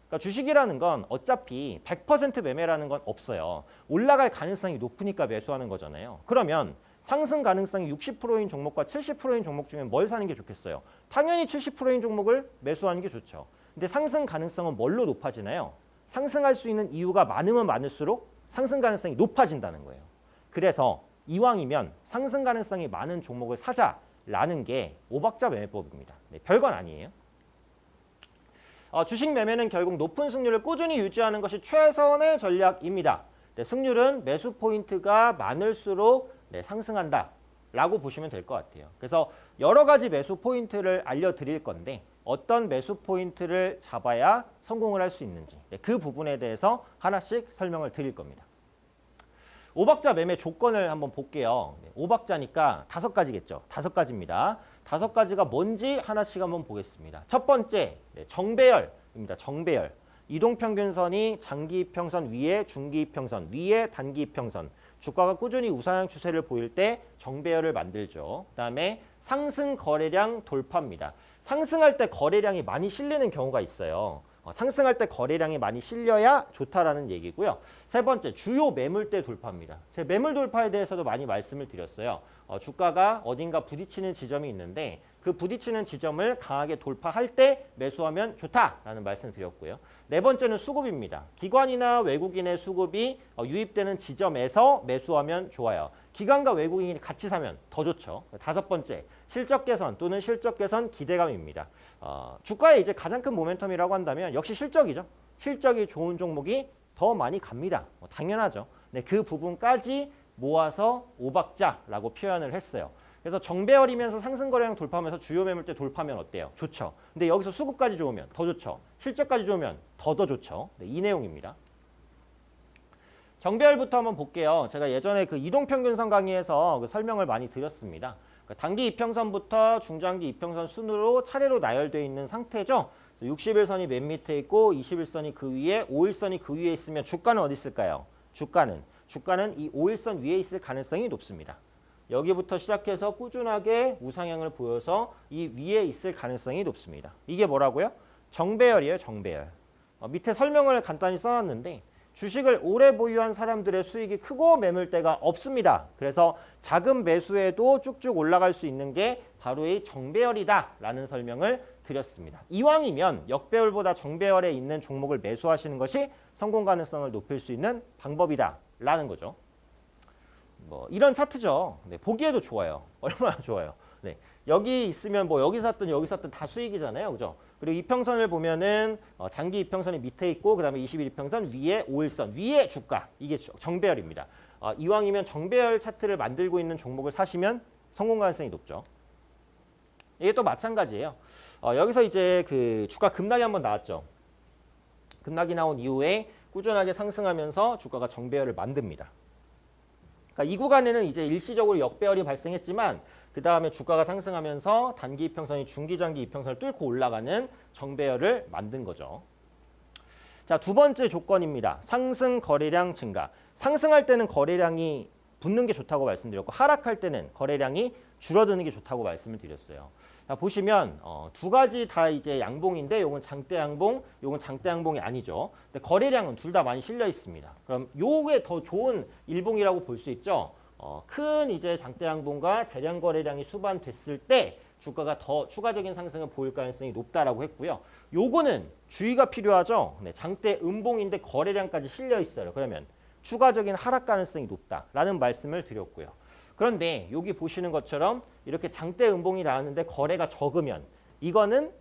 그러니까 주식이라는 건 어차피 100% 매매라는 건 없어요. 올라갈 가능성이 높으니까 매수하는 거잖아요. 그러면 상승 가능성이 60%인 종목과 70%인 종목 중에 뭘 사는 게 좋겠어요? 당연히 70%인 종목을 매수하는 게 좋죠. 근데 상승 가능성은 뭘로 높아지나요? 상승할 수 있는 이유가 많으면 많을수록 상승 가능성이 높아진다는 거예요. 그래서 이왕이면 상승 가능성이 많은 종목을 사자라는 게 오박자 매매법입니다. 네, 별건 아니에요. 주식 매매는 결국 높은 승률을 꾸준히 유지하는 것이 최선의 전략입니다. 네, 승률은 매수 포인트가 많을수록 상승한다 라고 보시면 될 것 같아요. 그래서 여러 가지 매수 포인트를 알려드릴 건데 어떤 매수 포인트를 잡아야 성공을 할 수 있는지 그 부분에 대해서 하나씩 설명을 드릴 겁니다. 5박자 매매 조건을 한번 볼게요. 5박자니까 5가지겠죠. 5가지입니다. 5가지가 뭔지 하나씩 한번 보겠습니다. 첫 번째, 정배열입니다. 정배열. 이동평균선이 장기이평선 위에 중기이평선, 위에 단기이평선. 주가가 꾸준히 우상향 추세를 보일 때 정배열을 만들죠. 그다음에 상승 거래량 돌파입니다. 상승할 때 거래량이 많이 실리는 경우가 있어요. 상승할 때 거래량이 많이 실려야 좋다라는 얘기고요. 세 번째, 주요 매물대 돌파입니다. 제 매물 돌파에 대해서도 많이 말씀을 드렸어요. 주가가 어딘가 부딪히는 지점이 있는데 그 부딪히는 지점을 강하게 돌파할 때 매수하면 좋다라는 말씀 드렸고요. 네 번째는 수급입니다. 기관이나 외국인의 수급이 유입되는 지점에서 매수하면 좋아요. 기관과 외국인이 같이 사면 더 좋죠. 다섯 번째, 실적 개선 또는 실적 개선 기대감입니다. 주가의 이제 가장 큰 모멘텀이라고 한다면 역시 실적이죠. 실적이 좋은 종목이 더 많이 갑니다. 당연하죠. 네, 그 부분까지 모아서 5박자라고 표현을 했어요. 그래서 정배열이면서 상승 거래량 돌파하면서 주요 매물대 돌파하면 어때요? 좋죠. 근데 여기서 수급까지 좋으면 더 좋죠. 실적까지 좋으면 더 좋죠. 네, 이 내용입니다. 정배열부터 한번 볼게요. 제가 예전에 그 이동평균선 강의에서 그 설명을 많이 드렸습니다. 단기 이평선부터 중장기 이평선 순으로 차례로 나열되어 있는 상태죠. 60일선이 맨 밑에 있고 21선이 그 위에 5일선이 그 위에 있으면 주가는 어디 있을까요? 주가는 이 5일선 위에 있을 가능성이 높습니다. 여기부터 시작해서 꾸준하게 우상향을 보여서 이 위에 있을 가능성이 높습니다. 이게 뭐라고요? 정배열이에요. 정배열. 밑에 설명을 간단히 써놨는데 주식을 오래 보유한 사람들의 수익이 크고 매물대가 없습니다. 그래서 작은 매수에도 쭉쭉 올라갈 수 있는 게 바로 이 정배열이다라는 설명을 드렸습니다. 이왕이면 역배열보다 정배열에 있는 종목을 매수하시는 것이 성공 가능성을 높일 수 있는 방법이다라는 거죠. 이런 차트죠. 네, 보기에도 좋아요. 얼마나 좋아요. 네, 여기 있으면 여기 샀든 여기 샀든 다 수익이잖아요. 그죠? 그리고 이평선을 보면은 장기 이평선이 밑에 있고 그다음에 21 이평선 위에 5일선 위에 주가. 이게 정배열입니다. 이왕이면 정배열 차트를 만들고 있는 종목을 사시면 성공 가능성이 높죠. 이게 또 마찬가지예요. 여기서 이제 그 주가 급락이 한번 나왔죠. 급락이 나온 이후에 꾸준하게 상승하면서 주가가 정배열을 만듭니다. 그러니까 이 구간에는 이제 일시적으로 역배열이 발생했지만 그 다음에 주가가 상승하면서 단기 이평선이 중기, 장기 이평선을 뚫고 올라가는 정배열을 만든 거죠. 자, 두 번째 조건입니다. 상승 거래량 증가. 상승할 때는 거래량이 붙는 게 좋다고 말씀드렸고 하락할 때는 거래량이 줄어드는 게 좋다고 말씀을 드렸어요. 자, 보시면 두 가지 다 이제 양봉인데 요건 장대 양봉, 요건 장대 양봉이 아니죠. 근데 거래량은 둘 다 많이 실려 있습니다. 그럼 요게 더 좋은 일봉이라고 볼 수 있죠. 큰 이제 장대 양봉과 대량 거래량이 수반됐을 때 주가가 더 추가적인 상승을 보일 가능성이 높다라고 했고요. 요거는 주의가 필요하죠. 네, 장대 음봉인데 거래량까지 실려 있어요. 그러면 추가적인 하락 가능성이 높다라는 말씀을 드렸고요. 그런데 여기 보시는 것처럼 이렇게 장대 음봉이 나왔는데 거래가 적으면 이거는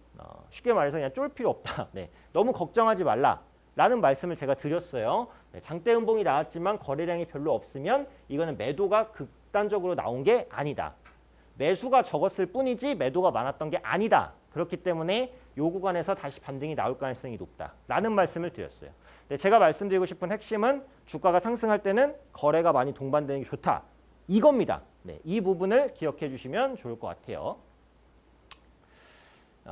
쉽게 말해서 그냥 쫄 필요 없다. 네, 너무 걱정하지 말라라는 말씀을 제가 드렸어요. 네, 장대 음봉이 나왔지만 거래량이 별로 없으면 이거는 매도가 극단적으로 나온 게 아니다. 매수가 적었을 뿐이지 매도가 많았던 게 아니다. 그렇기 때문에 이 구간에서 다시 반등이 나올 가능성이 높다라는 말씀을 드렸어요. 네, 제가 말씀드리고 싶은 핵심은 주가가 상승할 때는 거래가 많이 동반되는 게 좋다. 이겁니다. 네, 이 부분을 기억해 주시면 좋을 것 같아요.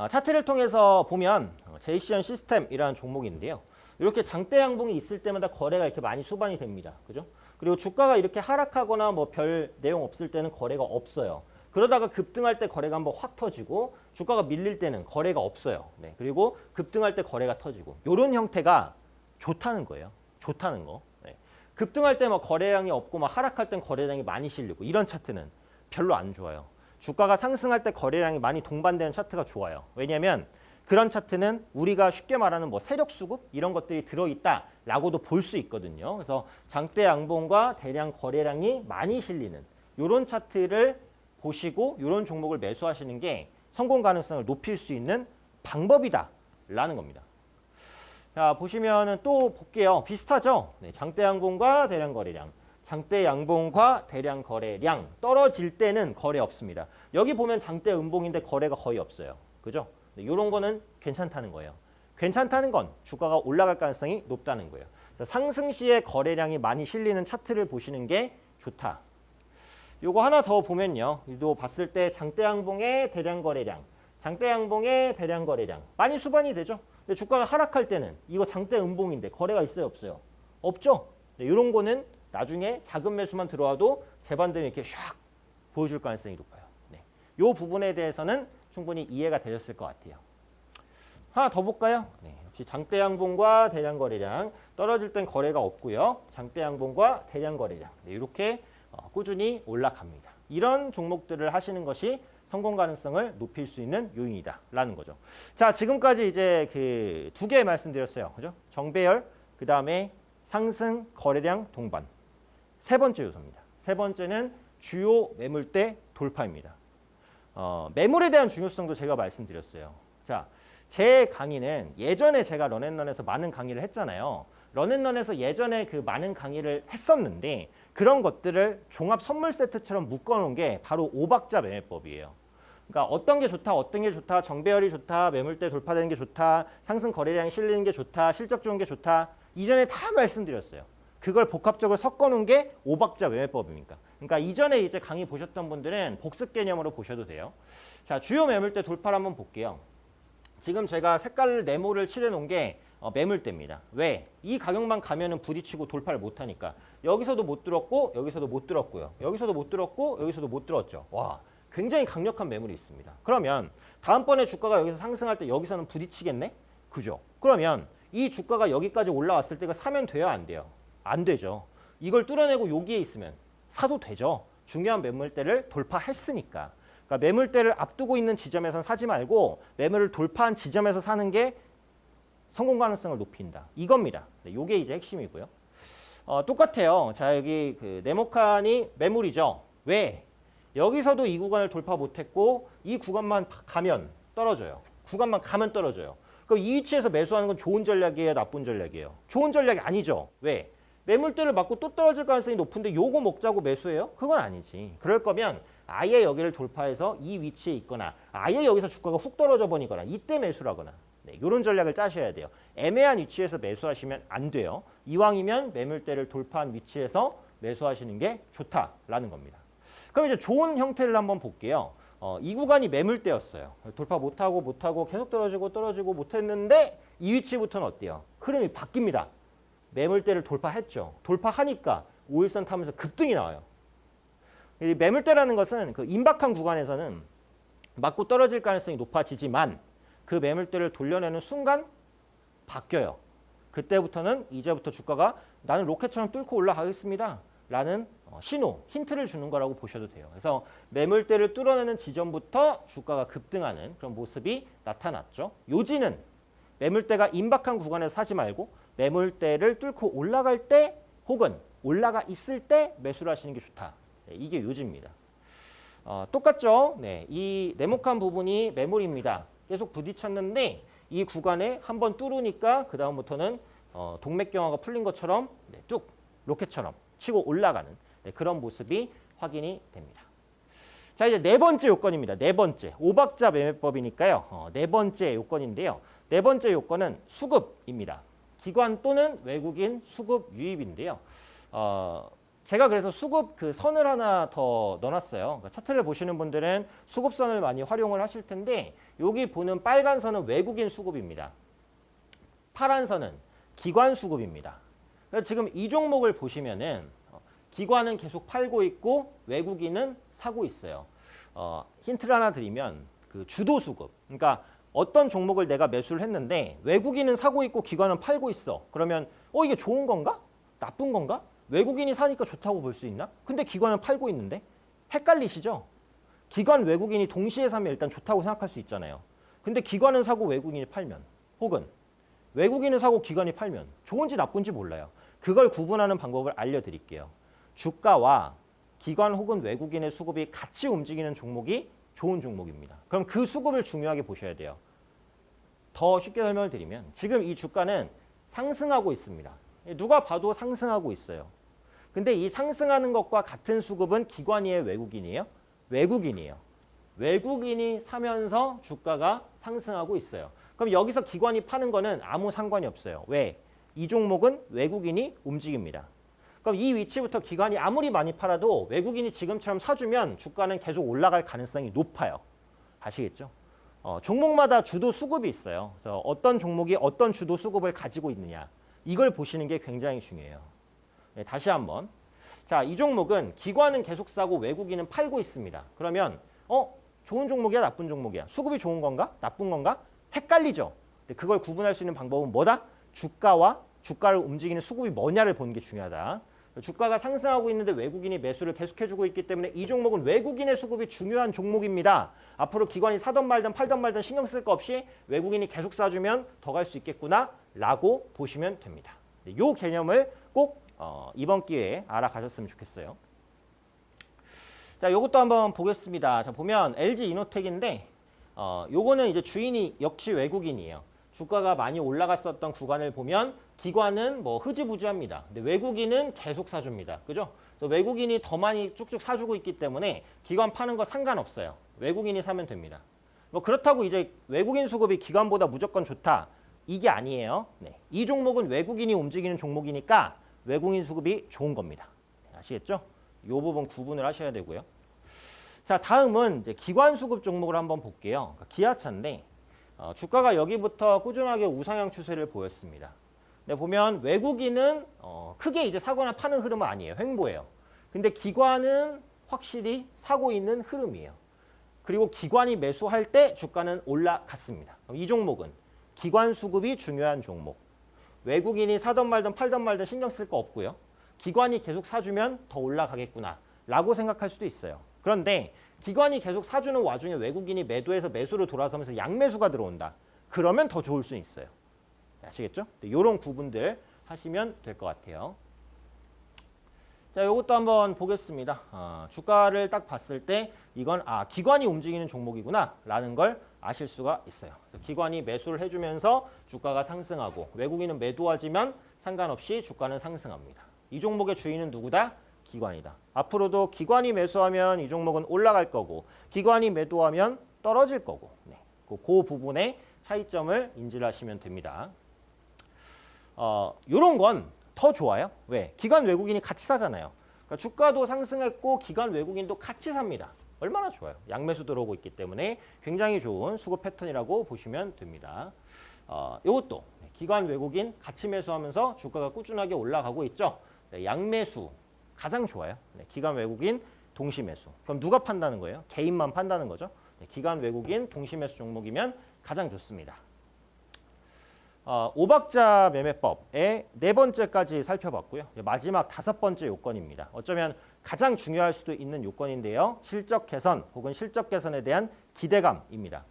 차트를 통해서 보면 제이시언 시스템이라는 종목인데요. 이렇게 장대 양봉이 있을 때마다 거래가 이렇게 많이 수반이 됩니다. 그죠? 그리고 주가가 이렇게 하락하거나 별 내용 없을 때는 거래가 없어요. 그러다가 급등할 때 거래가 한번 확 터지고 주가가 밀릴 때는 거래가 없어요. 네, 그리고 급등할 때 거래가 터지고 이런 형태가 좋다는 거예요. 좋다는 거. 네. 급등할 때 거래량이 없고 하락할 땐 거래량이 많이 실리고 이런 차트는 별로 안 좋아요. 주가가 상승할 때 거래량이 많이 동반되는 차트가 좋아요. 왜냐하면 그런 차트는 우리가 쉽게 말하는 세력 수급 이런 것들이 들어있다라고도 볼 수 있거든요. 그래서 장대 양봉과 대량 거래량이 많이 실리는 이런 차트를 보시고 이런 종목을 매수하시는 게 성공 가능성을 높일 수 있는 방법이다라는 겁니다. 자, 보시면은 또 볼게요. 비슷하죠? 네, 장대 양봉과 대량 거래량. 장대 양봉과 대량 거래량 떨어질 때는 거래 없습니다. 여기 보면 장대 음봉인데 거래가 거의 없어요. 그죠? 네, 이런 거는 괜찮다는 거예요. 괜찮다는 건 주가가 올라갈 가능성이 높다는 거예요. 상승 시에 거래량이 많이 실리는 차트를 보시는 게 좋다. 요거 하나 더 보면요. 이도 봤을 때 장대 양봉의 대량 거래량, 장대 양봉의 대량 거래량 많이 수반이 되죠. 근데 주가가 하락할 때는 이거 장대 음봉인데 거래가 있어요, 없어요? 없죠. 네, 이런 거는 나중에 작은 매수만 들어와도 재반등이 이렇게 샥 보여줄 가능성이 높아요. 네. 이 부분에 대해서는 충분히 이해가 되셨을 것 같아요. 하나 더 볼까요? 네, 역시 장대 양봉과 대량 거래량 떨어질 땐 거래가 없고요. 장대 양봉과 대량 거래량 네, 이렇게 꾸준히 올라갑니다. 이런 종목들을 하시는 것이 성공 가능성을 높일 수 있는 요인이다라는 거죠. 자, 지금까지 이제 그 두 개 말씀드렸어요. 그죠? 정배열, 그 다음에 상승 거래량 동반. 세 번째 요소입니다. 세 번째는 주요 매물대 돌파입니다. 매물에 대한 중요성도 제가 말씀드렸어요. 자, 제 강의는 예전에 제가 런앤런에서 많은 강의를 했잖아요. 런앤런에서 예전에 그 많은 강의를 했었는데 그런 것들을 종합 선물 세트처럼 묶어놓은 게 바로 오박자 매매법이에요. 그러니까 어떤 게 좋다, 어떤 게 좋다, 정배열이 좋다, 매물대 돌파되는 게 좋다, 상승 거래량이 실리는 게 좋다, 실적 좋은 게 좋다. 이전에 다 말씀드렸어요. 그걸 복합적으로 섞어놓은 게 오박자 매매법입니까? 그러니까 이전에 이제 강의 보셨던 분들은 복습 개념으로 보셔도 돼요. 자, 주요 매물대 돌파를 한번 볼게요. 지금 제가 색깔 네모를 칠해놓은 게 매물대입니다. 왜? 이 가격만 가면은 부딪히고 돌파를 못하니까. 여기서도 못 들었고 여기서도 못 들었고요. 여기서도 못 들었고 여기서도 못 들었죠. 와, 굉장히 강력한 매물이 있습니다. 그러면 다음번에 주가가 여기서 상승할 때 여기서는 부딪히겠네? 그죠? 그러면 이 주가가 여기까지 올라왔을 때 이거 사면 돼요? 안 돼요? 안 되죠. 이걸 뚫어내고 여기에 있으면 사도 되죠. 중요한 매물대를 돌파했으니까. 그러니까 매물대를 앞두고 있는 지점에서는 사지 말고 매물을 돌파한 지점에서 사는 게 성공 가능성을 높인다. 이겁니다. 네, 이게 이제 핵심이고요. 똑같아요. 자, 여기 그 네모칸이 매물이죠. 왜? 여기서도 이 구간을 돌파 못했고 이 구간만 가면 떨어져요. 구간만 가면 떨어져요. 그럼 이 위치에서 매수하는 건 좋은 전략이에요? 나쁜 전략이에요? 좋은 전략이 아니죠. 왜? 매물대를 맞고 또 떨어질 가능성이 높은데 요거 먹자고 매수해요? 그건 아니지. 그럴 거면 아예 여기를 돌파해서 이 위치에 있거나 아예 여기서 주가가 훅 떨어져 버리거나 이때 매수라거나 네, 이런 전략을 짜셔야 돼요. 애매한 위치에서 매수하시면 안 돼요. 이왕이면 매물대를 돌파한 위치에서 매수하시는 게 좋다라는 겁니다. 그럼 이제 좋은 형태를 한번 볼게요. 이 구간이 매물대였어요. 돌파 못하고 계속 떨어지고 못했는데 이 위치부터는 어때요? 흐름이 바뀝니다. 매물대를 돌파했죠. 돌파하니까 5일선 타면서 급등이 나와요. 이 매물대라는 것은 그 임박한 구간에서는 맞고 떨어질 가능성이 높아지지만 그 매물대를 돌려내는 순간 바뀌어요. 그때부터는 이제부터 주가가 나는 로켓처럼 뚫고 올라가겠습니다. 라는 신호, 힌트를 주는 거라고 보셔도 돼요. 그래서 매물대를 뚫어내는 지점부터 주가가 급등하는 그런 모습이 나타났죠. 요지는 매물대가 임박한 구간에서 사지 말고 매물대를 뚫고 올라갈 때 혹은 올라가 있을 때 매수를 하시는 게 좋다. 네, 이게 요지입니다. 똑같죠? 네, 이 네모칸 부분이 매물입니다. 계속 부딪혔는데 이 구간에 한번 뚫으니까 그 다음부터는 동맥경화가 풀린 것처럼 네, 쭉 로켓처럼 치고 올라가는 네, 그런 모습이 확인이 됩니다. 자, 이제 네 번째 요건입니다. 네 번째 오박자 매매법이니까요. 네 번째 요건인데요. 네 번째 요건은 수급입니다. 기관 또는 외국인 수급 유입인데요. 제가 그래서 수급 그 선을 하나 더 넣어놨어요. 그러니까 차트를 보시는 분들은 수급선을 많이 활용을 하실 텐데 여기 보는 빨간 선은 외국인 수급입니다. 파란 선은 기관 수급입니다. 그래서 지금 이 종목을 보시면은 기관은 계속 팔고 있고 외국인은 사고 있어요. 힌트를 하나 드리면 그 주도 수급. 그러니까 어떤 종목을 내가 매수를 했는데 외국인은 사고 있고 기관은 팔고 있어. 그러면 이게 좋은 건가? 나쁜 건가? 외국인이 사니까 좋다고 볼 수 있나? 근데 기관은 팔고 있는데? 헷갈리시죠? 기관, 외국인이 동시에 사면 일단 좋다고 생각할 수 있잖아요. 근데 기관은 사고 외국인이 팔면 혹은 외국인은 사고 기관이 팔면 좋은지 나쁜지 몰라요. 그걸 구분하는 방법을 알려드릴게요. 주가와 기관 혹은 외국인의 수급이 같이 움직이는 종목이 좋은 종목입니다. 그럼 그 수급을 중요하게 보셔야 돼요. 더 쉽게 설명을 드리면 지금 이 주가는 상승하고 있습니다. 누가 봐도 상승하고 있어요. 근데 이 상승하는 것과 같은 수급은 기관이에요, 외국인이에요? 외국인이에요. 외국인이 사면서 주가가 상승하고 있어요. 그럼 여기서 기관이 파는 거는 아무 상관이 없어요. 왜? 이 종목은 외국인이 움직입니다. 그럼 이 위치부터 기관이 아무리 많이 팔아도 외국인이 지금처럼 사주면 주가는 계속 올라갈 가능성이 높아요. 아시겠죠? 종목마다 주도 수급이 있어요. 그래서 어떤 종목이 어떤 주도 수급을 가지고 있느냐. 이걸 보시는 게 굉장히 중요해요. 네, 다시 한번. 자, 이 종목은 기관은 계속 사고 외국인은 팔고 있습니다. 그러면 좋은 종목이야, 나쁜 종목이야? 수급이 좋은 건가? 나쁜 건가? 헷갈리죠. 근데 그걸 구분할 수 있는 방법은 뭐다? 주가와 주가를 움직이는 수급이 뭐냐를 보는 게 중요하다. 주가가 상승하고 있는데 외국인이 매수를 계속해주고 있기 때문에 이 종목은 외국인의 수급이 중요한 종목입니다. 앞으로 기관이 사던 말든 팔던 말든 신경 쓸 거 없이 외국인이 계속 사주면 더 갈 수 있겠구나 라고 보시면 됩니다. 이 개념을 꼭 이번 기회에 알아가셨으면 좋겠어요. 자, 요것도 한번 보겠습니다. 자, 보면 LG 이노텍인데 요거는 이제 주인이 역시 외국인이에요. 주가가 많이 올라갔었던 구간을 보면 기관은 뭐 흐지부지합니다. 근데 외국인은 계속 사줍니다. 그죠? 그래서 외국인이 더 많이 쭉쭉 사주고 있기 때문에 기관 파는 거 상관없어요. 외국인이 사면 됩니다. 뭐 그렇다고 이제 외국인 수급이 기관보다 무조건 좋다. 이게 아니에요. 네. 이 종목은 외국인이 움직이는 종목이니까 외국인 수급이 좋은 겁니다. 아시겠죠? 이 부분 구분을 하셔야 되고요. 자, 다음은 이제 기관 수급 종목을 한번 볼게요. 그러니까 기아차인데 주가가 여기부터 꾸준하게 우상향 추세를 보였습니다. 근데 보면 외국인은 크게 이제 사거나 파는 흐름은 아니에요. 횡보예요. 근데 기관은 확실히 사고 있는 흐름이에요. 그리고 기관이 매수할 때 주가는 올라갔습니다. 이 종목은 기관 수급이 중요한 종목. 외국인이 사던 말든 팔던 말든 신경 쓸 거 없고요. 기관이 계속 사주면 더 올라가겠구나 라고 생각할 수도 있어요. 그런데 기관이 계속 사주는 와중에 외국인이 매도해서 매수로 돌아서면서 양매수가 들어온다. 그러면 더 좋을 수 있어요. 아시겠죠? 이런 구분들 하시면 될 것 같아요. 자, 이것도 한번 보겠습니다. 주가를 딱 봤을 때 이건 기관이 움직이는 종목이구나 라는 걸 아실 수가 있어요. 그래서 기관이 매수를 해주면서 주가가 상승하고 외국인은 매도하지만 상관없이 주가는 상승합니다. 이 종목의 주인은 누구다? 기관이다. 앞으로도 기관이 매수하면 이 종목은 올라갈 거고 기관이 매도하면 떨어질 거고 네. 그 부분의 차이점을 인지를 하시면 됩니다. 이런 건 더 좋아요. 왜? 기관 외국인이 같이 사잖아요. 그러니까 주가도 상승했고 기관 외국인도 같이 삽니다. 얼마나 좋아요. 양매수 들어오고 있기 때문에 굉장히 좋은 수급 패턴이라고 보시면 됩니다. 이것도 기관 외국인 같이 매수하면서 주가가 꾸준하게 올라가고 있죠. 네, 양매수 가장 좋아요. 네, 기관 외국인 동시 매수. 그럼 누가 판다는 거예요? 개인만 판다는 거죠. 네, 기관 외국인 동시 매수 종목이면 가장 좋습니다. 5박자 매매법의 4번째까지 살펴봤고요. 마지막 5번째 요건입니다. 어쩌면 가장 중요할 수도 있는 요건인데요. 실적 개선 혹은 실적 개선에 대한 기대감입니다.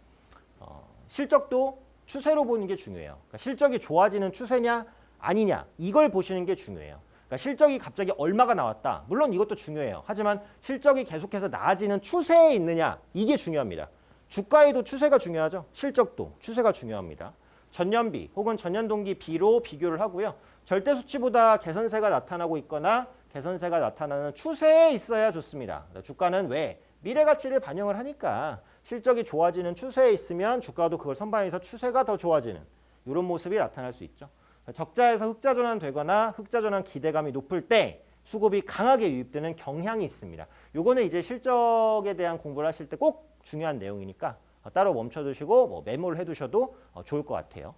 실적도 추세로 보는 게 중요해요. 그러니까 실적이 좋아지는 추세냐 아니냐 이걸 보시는 게 중요해요. 그러니까 실적이 갑자기 얼마가 나왔다. 물론 이것도 중요해요. 하지만 실적이 계속해서 나아지는 추세에 있느냐 이게 중요합니다. 주가에도 추세가 중요하죠. 실적도 추세가 중요합니다. 전년비 혹은 전년 동기 비로 비교를 하고요. 절대 수치보다 개선세가 나타나고 있거나 개선세가 나타나는 추세에 있어야 좋습니다. 주가는 왜? 미래 가치를 반영을 하니까 실적이 좋아지는 추세에 있으면 주가도 그걸 선반영해서 추세가 더 좋아지는 이런 모습이 나타날 수 있죠. 적자에서 흑자 전환 되거나 흑자 전환 기대감이 높을 때 수급이 강하게 유입되는 경향이 있습니다. 요거는 이제 실적에 대한 공부를 하실 때 꼭 중요한 내용이니까 따로 멈춰두시고 뭐 메모를 해두셔도 좋을 것 같아요.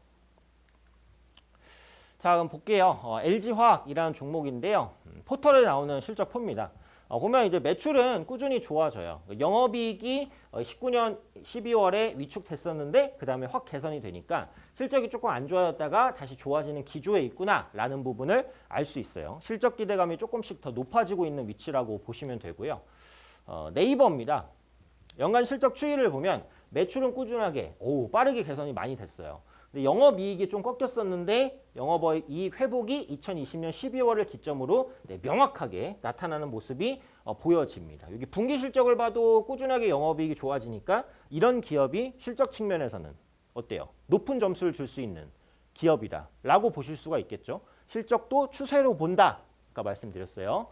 자, 그럼 볼게요. LG화학이라는 종목인데요. 포털에 나오는 실적표입니다. 보면 이제 매출은 꾸준히 좋아져요. 영업이익이 19년 12월에 위축됐었는데 그 다음에 확 개선이 되니까 실적이 조금 안 좋아졌다가 다시 좋아지는 기조에 있구나라는 부분을 알 수 있어요. 실적 기대감이 조금씩 더 높아지고 있는 위치라고 보시면 되고요. 네이버입니다. 연간 실적 추이를 보면 매출은 꾸준하게 빠르게 개선이 많이 됐어요. 근데 영업이익이 좀 꺾였었는데 영업이익 회복이 2020년 12월을 기점으로 명확하게 나타나는 모습이 보여집니다. 여기 분기 실적을 봐도 꾸준하게 영업이익이 좋아지니까 이런 기업이 실적 측면에서는 어때요? 높은 점수를 줄 수 있는 기업이다 라고 보실 수가 있겠죠. 실적도 추세로 본다. 아까 말씀드렸어요.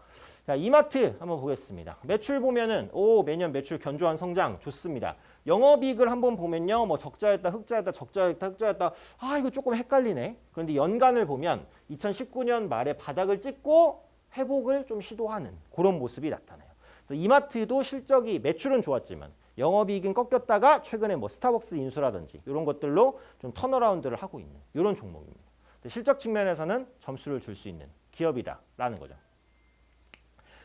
자, 이마트 한번 보겠습니다. 매출 보면은 매년 매출 견조한 성장 좋습니다. 영업이익을 한번 보면요. 뭐 적자였다, 흑자였다, 적자였다, 흑자였다. 이거 조금 헷갈리네. 그런데 연간을 보면 2019년 말에 바닥을 찍고 회복을 좀 시도하는 그런 모습이 나타나요. 그래서 이마트도 실적이 매출은 좋았지만 영업이익은 꺾였다가 최근에 뭐 스타벅스 인수라든지 이런 것들로 좀 턴어라운드를 하고 있는 이런 종목입니다. 실적 측면에서는 점수를 줄 수 있는 기업이다라는 거죠.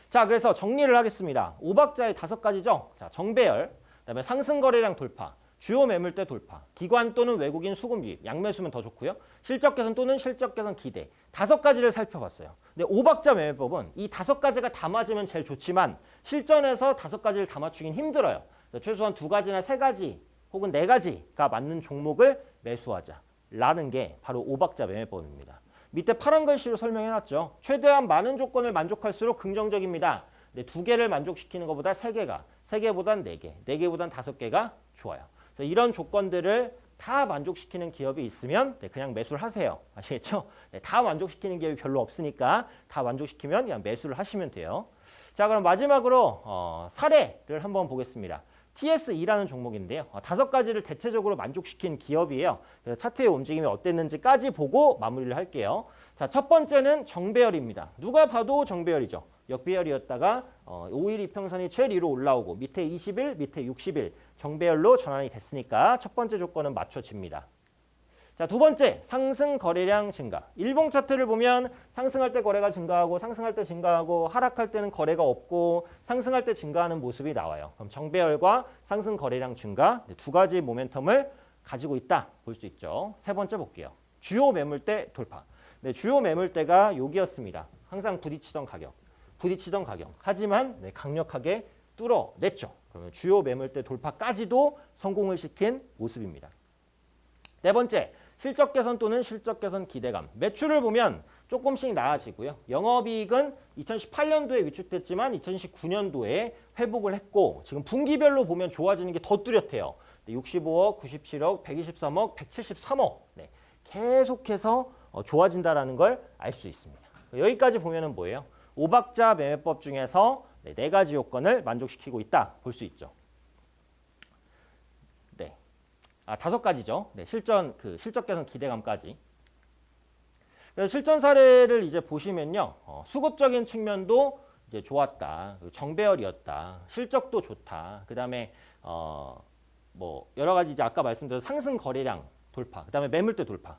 자, 그래서 정리를 하겠습니다. 5박자의 5가지죠. 자, 정배열, 그다음에 상승거래량 돌파, 주요 매물대 돌파, 기관 또는 외국인 수급 유입, 양매수면 더 좋고요. 실적 개선 또는 실적 개선 기대. 5가지를 살펴봤어요. 근데 5박자 매매법은 이 5가지가 다 맞으면 제일 좋지만 실전에서 5가지를 다 맞추긴 힘들어요. 최소한 2가지나 3가지 혹은 4가지가 맞는 종목을 매수하자라는 게 바로 5박자 매매법입니다. 밑에 파란 글씨로 설명해놨죠. 최대한 많은 조건을 만족할수록 긍정적입니다. 근데 2개를 만족시키는 것보다 3개가, 3개보단 4개, 4개보단 5개가 좋아요. 그래서 이런 조건들을 다 만족시키는 기업이 있으면 그냥 매수를 하세요. 아시겠죠? 다 만족시키는 기업이 별로 없으니까 다 만족시키면 그냥 매수를 하시면 돼요. 자, 그럼 마지막으로 사례를 한번 보겠습니다. TS2라는 종목인데요. 5가지를 대체적으로 만족시킨 기업이에요. 그래서 차트의 움직임이 어땠는지까지 보고 마무리를 할게요. 자, 첫 번째는 정배열입니다. 누가 봐도 정배열이죠. 역배열이었다가 5일 이평선이 제일 위로 올라오고 밑에 20일, 밑에 60일 정배열로 전환이 됐으니까 첫 번째 조건은 맞춰집니다. 자, 두 번째, 상승 거래량 증가. 일봉 차트를 보면 상승할 때 거래가 증가하고 상승할 때 증가하고 하락할 때는 거래가 없고 상승할 때 증가하는 모습이 나와요. 그럼 정배열과 상승 거래량 증가 2가지 모멘텀을 가지고 있다 볼 수 있죠. 세 번째 볼게요. 주요 매물대 돌파. 주요 매물대가 여기였습니다. 항상 부딪히던 가격. 하지만 강력하게 뚫어냈죠. 그러면 주요 매물대 돌파까지도 성공을 시킨 모습입니다. 네 번째, 실적 개선 또는 실적 개선 기대감. 매출을 보면 조금씩 나아지고요. 영업이익은 2018년도에 위축됐지만 2019년도에 회복을 했고 지금 분기별로 보면 좋아지는 게 더 뚜렷해요. 65억, 97억, 123억, 173억. 계속해서 좋아진다는 걸 알 수 있습니다. 여기까지 보면은 뭐예요? 5박자 매매법 중에서 4가지 요건을 만족시키고 있다 볼 수 있죠. 5가지죠. 실적 개선 기대감까지. 실전 사례를 이제 보시면요. 수급적인 측면도 이제 좋았다. 정배열이었다. 실적도 좋다. 그다음에 뭐 여러 가지 이제 아까 말씀드린 상승 거래량 돌파. 그다음에 매물대 돌파.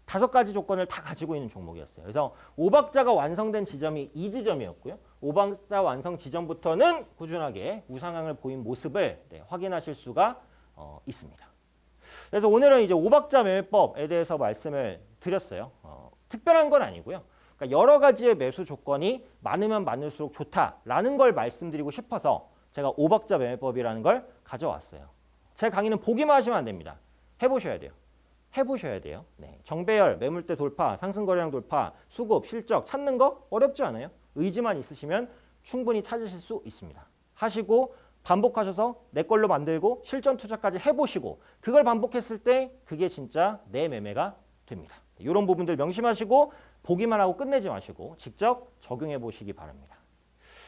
5가지 조건을 다 가지고 있는 종목이었어요. 그래서 5박자가 완성된 지점이 이 지점이었고요. 5박자 완성 지점부터는 꾸준하게 우상향을 보인 모습을 확인하실 수가 있습니다. 그래서 오늘은 이제 5박자 매매법에 대해서 말씀을 드렸어요. 특별한 건 아니고요. 그러니까 여러 가지의 매수 조건이 많으면 많을수록 좋다라는 걸 말씀드리고 싶어서 제가 5박자 매매법이라는 걸 가져왔어요. 제 강의는 보기만 하시면 안 됩니다. 해보셔야 돼요. 정배열, 매물대 돌파, 상승거래량 돌파, 수급, 실적 찾는 거 어렵지 않아요. 의지만 있으시면 충분히 찾으실 수 있습니다. 하시고 반복하셔서 내 걸로 만들고 실전 투자까지 해보시고 그걸 반복했을 때 그게 진짜 내 매매가 됩니다. 이런 부분들 명심하시고 보기만 하고 끝내지 마시고 직접 적용해 보시기 바랍니다.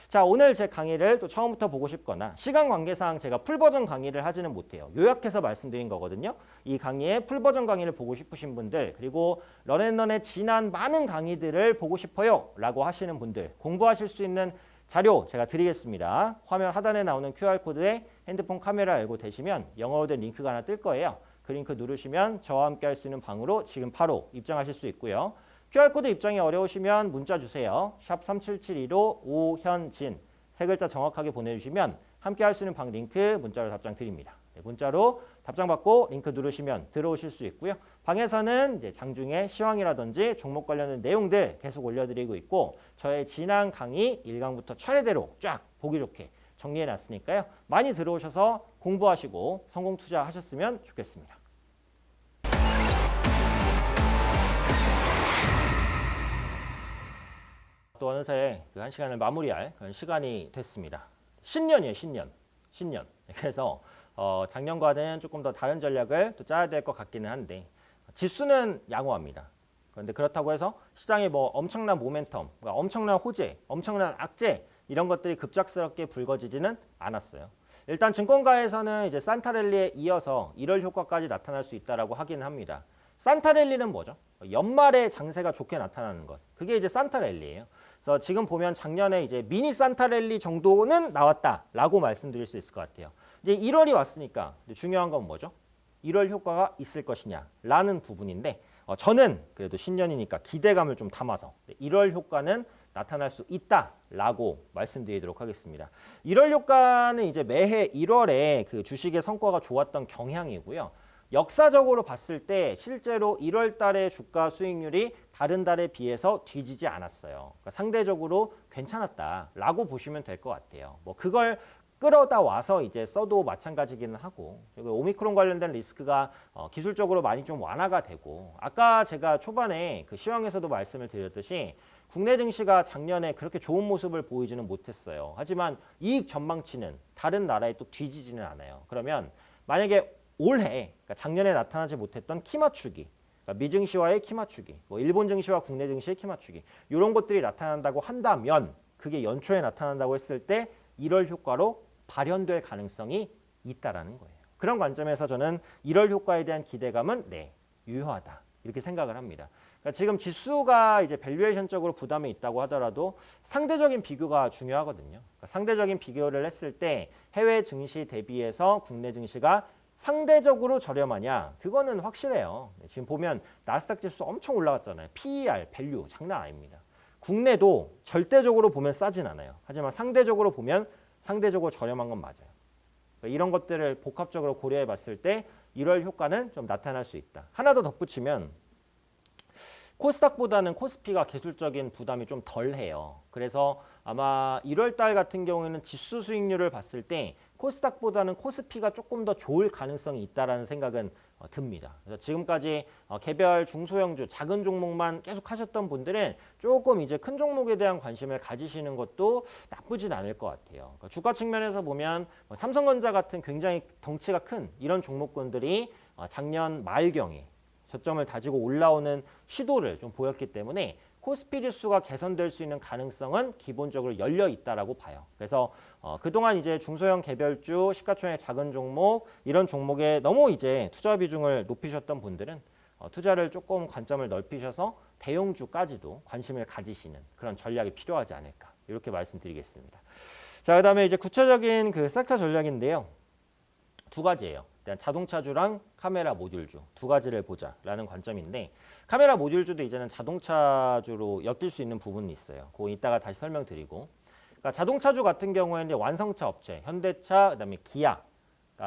자, 오늘 제 강의를 또 처음부터 보고 싶거나 시간 관계상 제가 풀버전 강의를 하지는 못해요. 요약해서 말씀드린 거거든요. 이 강의의 풀버전 강의를 보고 싶으신 분들 그리고 런앤런의 지난 많은 강의들을 보고 싶어요 라고 하시는 분들 공부하실 수 있는 자료 제가 드리겠습니다. 화면 하단에 나오는 QR코드에 핸드폰 카메라 열고 되시면 영어로 된 링크가 하나 뜰 거예요. 그 링크 누르시면 저와 함께 할 수 있는 방으로 지금 바로 입장하실 수 있고요. QR코드 입장이 어려우시면 문자 주세요. 샵 3772로 오현진 3글자 정확하게 보내주시면 함께 할 수 있는 방 링크 문자로 답장 드립니다. 문자로 답장 받고 링크 누르시면 들어오실 수 있고요. 방에서는 이제 장중에 시황이라든지 종목 관련된 내용들 계속 올려드리고 있고 저의 지난 강의 1강부터 차례대로 쫙 보기 좋게 정리해놨으니까요. 많이 들어오셔서 공부하시고 성공 투자하셨으면 좋겠습니다. 또 어느새 그 1시간을 마무리할 그런 시간이 됐습니다. 신년이에요. 신년. 그래서 작년과는 조금 더 다른 전략을 또 짜야 될 것 같기는 한데 지수는 양호합니다. 그런데 그렇다고 해서 시장에 뭐 엄청난 모멘텀, 그러니까 엄청난 호재, 엄청난 악재 이런 것들이 급작스럽게 불거지지는 않았어요. 일단 증권가에서는 이제 산타랠리에 이어서 1월 효과까지 나타날 수 있다라고 하기는 합니다. 산타랠리는 뭐죠? 연말에 장세가 좋게 나타나는 것. 그게 이제 산타랠리예요. 그래서 지금 보면 작년에 이제 미니 산타랠리 정도는 나왔다라고 말씀드릴 수 있을 것 같아요. 이제 1월이 왔으니까 중요한 건 뭐죠? 1월 효과가 있을 것이냐라는 부분인데 저는 그래도 신년이니까 기대감을 좀 담아서 1월 효과는 나타날 수 있다라고 말씀드리도록 하겠습니다. 1월 효과는 이제 매해 1월에 그 주식의 성과가 좋았던 경향이고요. 역사적으로 봤을 때 실제로 1월 달의 주가 수익률이 다른 달에 비해서 뒤지지 않았어요. 그러니까 상대적으로 괜찮았다라고 보시면 될 것 같아요. 뭐 그걸 끌어다 와서 이제 써도 마찬가지기는 하고 오미크론 관련된 리스크가 기술적으로 많이 좀 완화가 되고 아까 제가 초반에 그 시황에서도 말씀을 드렸듯이 국내 증시가 작년에 그렇게 좋은 모습을 보이지는 못했어요. 하지만 이익 전망치는 다른 나라에 또 뒤지지는 않아요. 그러면 만약에 올해 그러니까 작년에 나타나지 못했던 키 맞추기 그러니까 미증시와의 키 맞추기 뭐 일본 증시와 국내 증시의 키 맞추기 이런 것들이 나타난다고 한다면 그게 연초에 나타난다고 했을 때 1월 효과로 발현될 가능성이 있다라는 거예요. 그런 관점에서 저는 1월 효과에 대한 기대감은 유효하다 이렇게 생각을 합니다. 그러니까 지금 지수가 이제 밸류에이션적으로 부담이 있다고 하더라도 상대적인 비교가 중요하거든요. 그러니까 상대적인 비교를 했을 때 해외 증시 대비해서 국내 증시가 상대적으로 저렴하냐? 그거는 확실해요. 지금 보면 나스닥 지수 엄청 올라갔잖아요. PER, 밸류 장난 아닙니다. 국내도 절대적으로 보면 싸진 않아요. 하지만 상대적으로 보면 상대적으로 저렴한 건 맞아요. 그러니까 이런 것들을 복합적으로 고려해 봤을 때 1월 효과는 좀 나타날 수 있다. 하나 더 덧붙이면 코스닥보다는 코스피가 기술적인 부담이 좀 덜해요. 그래서 아마 1월 달 같은 경우에는 지수 수익률을 봤을 때 코스닥보다는 코스피가 조금 더 좋을 가능성이 있다라는 생각은 듭니다. 그래서 지금까지 개별 중소형주 작은 종목만 계속 하셨던 분들은 조금 이제 큰 종목에 대한 관심을 가지시는 것도 나쁘진 않을 것 같아요. 그러니까 주가 측면에서 보면 삼성전자 같은 굉장히 덩치가 큰 이런 종목군들이 작년 말경에 저점을 다지고 올라오는 시도를 좀 보였기 때문에 코스피 지수가 개선될 수 있는 가능성은 기본적으로 열려 있다라고 봐요. 그래서 그동안 이제 중소형 개별주, 시가총액 작은 종목 이런 종목에 너무 이제 투자 비중을 높이셨던 분들은 투자를 조금 관점을 넓히셔서 대형주까지도 관심을 가지시는 그런 전략이 필요하지 않을까 이렇게 말씀드리겠습니다. 자, 그다음에 이제 구체적인 그 섹터 전략인데요. 두 가지예요. 일단 자동차주랑 카메라 모듈주 두 가지를 보자라는 관점인데 카메라 모듈주도 이제는 자동차주로 엮일 수 있는 부분이 있어요. 그거 이따가 다시 설명드리고 그러니까 자동차주 같은 경우에는 완성차 업체, 현대차, 그다음에 기아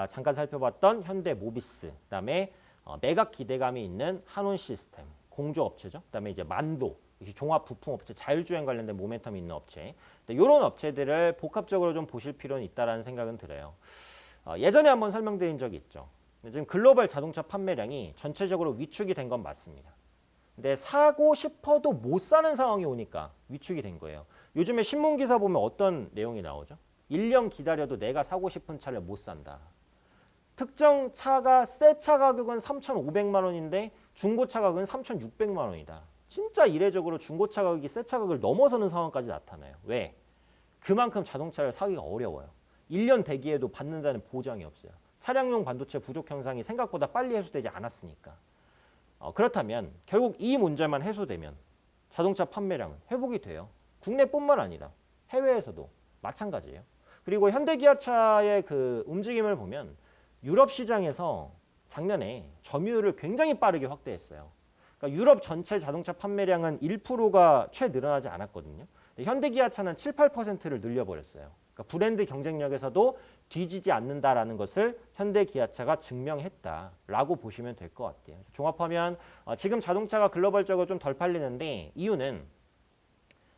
잠깐 살펴봤던 현대모비스, 그다음에 매각 기대감이 있는 한온 시스템, 공조업체죠. 그다음에 이제 만도, 종합 부품업체, 자율주행 관련된 모멘텀이 있는 업체 이런 업체들을 복합적으로 좀 보실 필요는 있다라는 생각은 들어요. 예전에 한번 설명드린 적이 있죠. 지금 글로벌 자동차 판매량이 전체적으로 위축이 된 건 맞습니다. 근데 사고 싶어도 못 사는 상황이 오니까 위축이 된 거예요. 요즘에 신문기사 보면 어떤 내용이 나오죠? 1년 기다려도 내가 사고 싶은 차를 못 산다. 특정 차가 새 차 가격은 3,500만 원인데 중고차 가격은 3,600만 원이다. 진짜 이례적으로 중고차 가격이 새 차 가격을 넘어서는 상황까지 나타나요. 왜? 그만큼 자동차를 사기가 어려워요. 1년 대기에도 받는다는 보장이 없어요. 차량용 반도체 부족 현상이 생각보다 빨리 해소되지 않았으니까. 그렇다면 결국 이 문제만 해소되면 자동차 판매량은 회복이 돼요. 국내뿐만 아니라 해외에서도 마찬가지예요. 그리고 현대기아차의 그 움직임을 보면 유럽 시장에서 작년에 점유율을 굉장히 빠르게 확대했어요. 그러니까 유럽 전체 자동차 판매량은 1%가 채 늘어나지 않았거든요. 현대기아차는 7, 8%를 늘려버렸어요. 그러니까 브랜드 경쟁력에서도 뒤지지 않는다라는 것을 현대기아차가 증명했다라고 보시면 될 것 같아요. 그래서 종합하면 지금 자동차가 글로벌적으로 좀 덜 팔리는데 이유는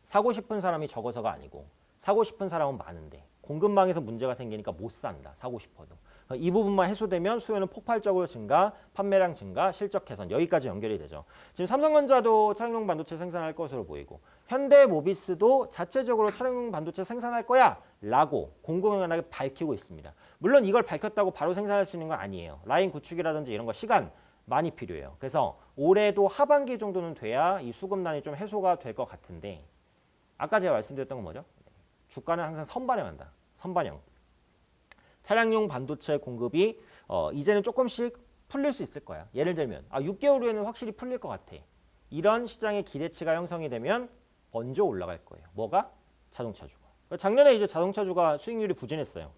사고 싶은 사람이 적어서가 아니고 사고 싶은 사람은 많은데 공급망에서 문제가 생기니까 못 산다. 사고 싶어도. 이 부분만 해소되면 수요는 폭발적으로 증가, 판매량 증가, 실적 개선 여기까지 연결이 되죠. 지금 삼성전자도 차량용 반도체 생산할 것으로 보이고 현대모비스도 자체적으로 차량용 반도체 생산할 거야 라고 공공연하게 밝히고 있습니다. 물론 이걸 밝혔다고 바로 생산할 수 있는 건 아니에요. 라인 구축이라든지 이런 거 시간 많이 필요해요. 그래서 올해도 하반기 정도는 돼야 이 수급난이 좀 해소가 될 것 같은데 아까 제가 말씀드렸던 건 뭐죠? 주가는 항상 선반영한다. 선반영. 차량용 반도체 공급이 이제는 조금씩 풀릴 수 있을 거야. 예를 들면 6개월 후에는 확실히 풀릴 것 같아. 이런 시장의 기대치가 형성이 되면 먼저 올라갈 거예요. 뭐가? 자동차주가. 작년에 이제 자동차주가 수익률이 부진했어요.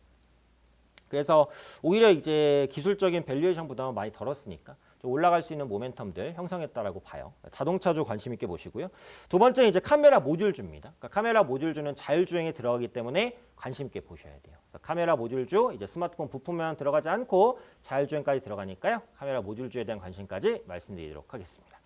그래서 오히려 이제 기술적인 밸류에이션 부담은 많이 덜었으니까 좀 올라갈 수 있는 모멘텀들 형성했다라고 봐요. 자동차주 관심 있게 보시고요. 두 번째 이제 카메라 모듈주입니다. 그러니까 카메라 모듈주는 자율주행에 들어가기 때문에 관심 있게 보셔야 돼요. 그래서 카메라 모듈주 이제 스마트폰 부품만 들어가지 않고 자율주행까지 들어가니까요. 카메라 모듈주에 대한 관심까지 말씀드리도록 하겠습니다.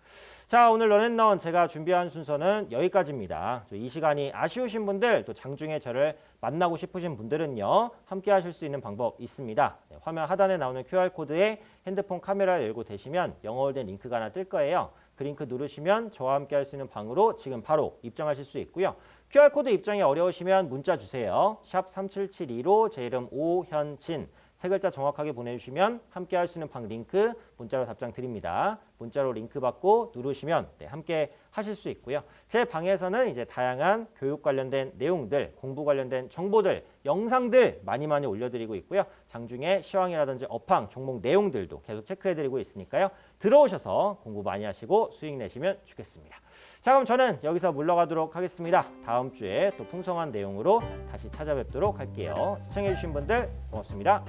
자, 오늘 런앤런 제가 준비한 순서는 여기까지입니다. 이 시간이 아쉬우신 분들 또 장중에 저를 만나고 싶으신 분들은요. 함께 하실 수 있는 방법 있습니다. 화면 하단에 나오는 QR코드에 핸드폰 카메라를 열고 되시면 영어로 된 링크가 하나 뜰 거예요. 그 링크 누르시면 저와 함께 할 수 있는 방으로 지금 바로 입장하실 수 있고요. QR코드 입장이 어려우시면 문자 주세요. 샵 3772로 제 이름 오현진 세 글자 정확하게 보내주시면 함께 할 수 있는 방 링크 문자로 답장 드립니다. 문자로 링크 받고 누르시면 함께 하실 수 있고요. 제 방에서는 이제 다양한 교육 관련된 내용들, 공부 관련된 정보들, 영상들 많이 올려드리고 있고요. 장중에 시황이라든지 업황, 종목 내용들도 계속 체크해드리고 있으니까요. 들어오셔서 공부 많이 하시고 수익 내시면 좋겠습니다. 자, 그럼 저는 여기서 물러가도록 하겠습니다. 다음 주에 또 풍성한 내용으로 다시 찾아뵙도록 할게요. 시청해주신 분들 고맙습니다.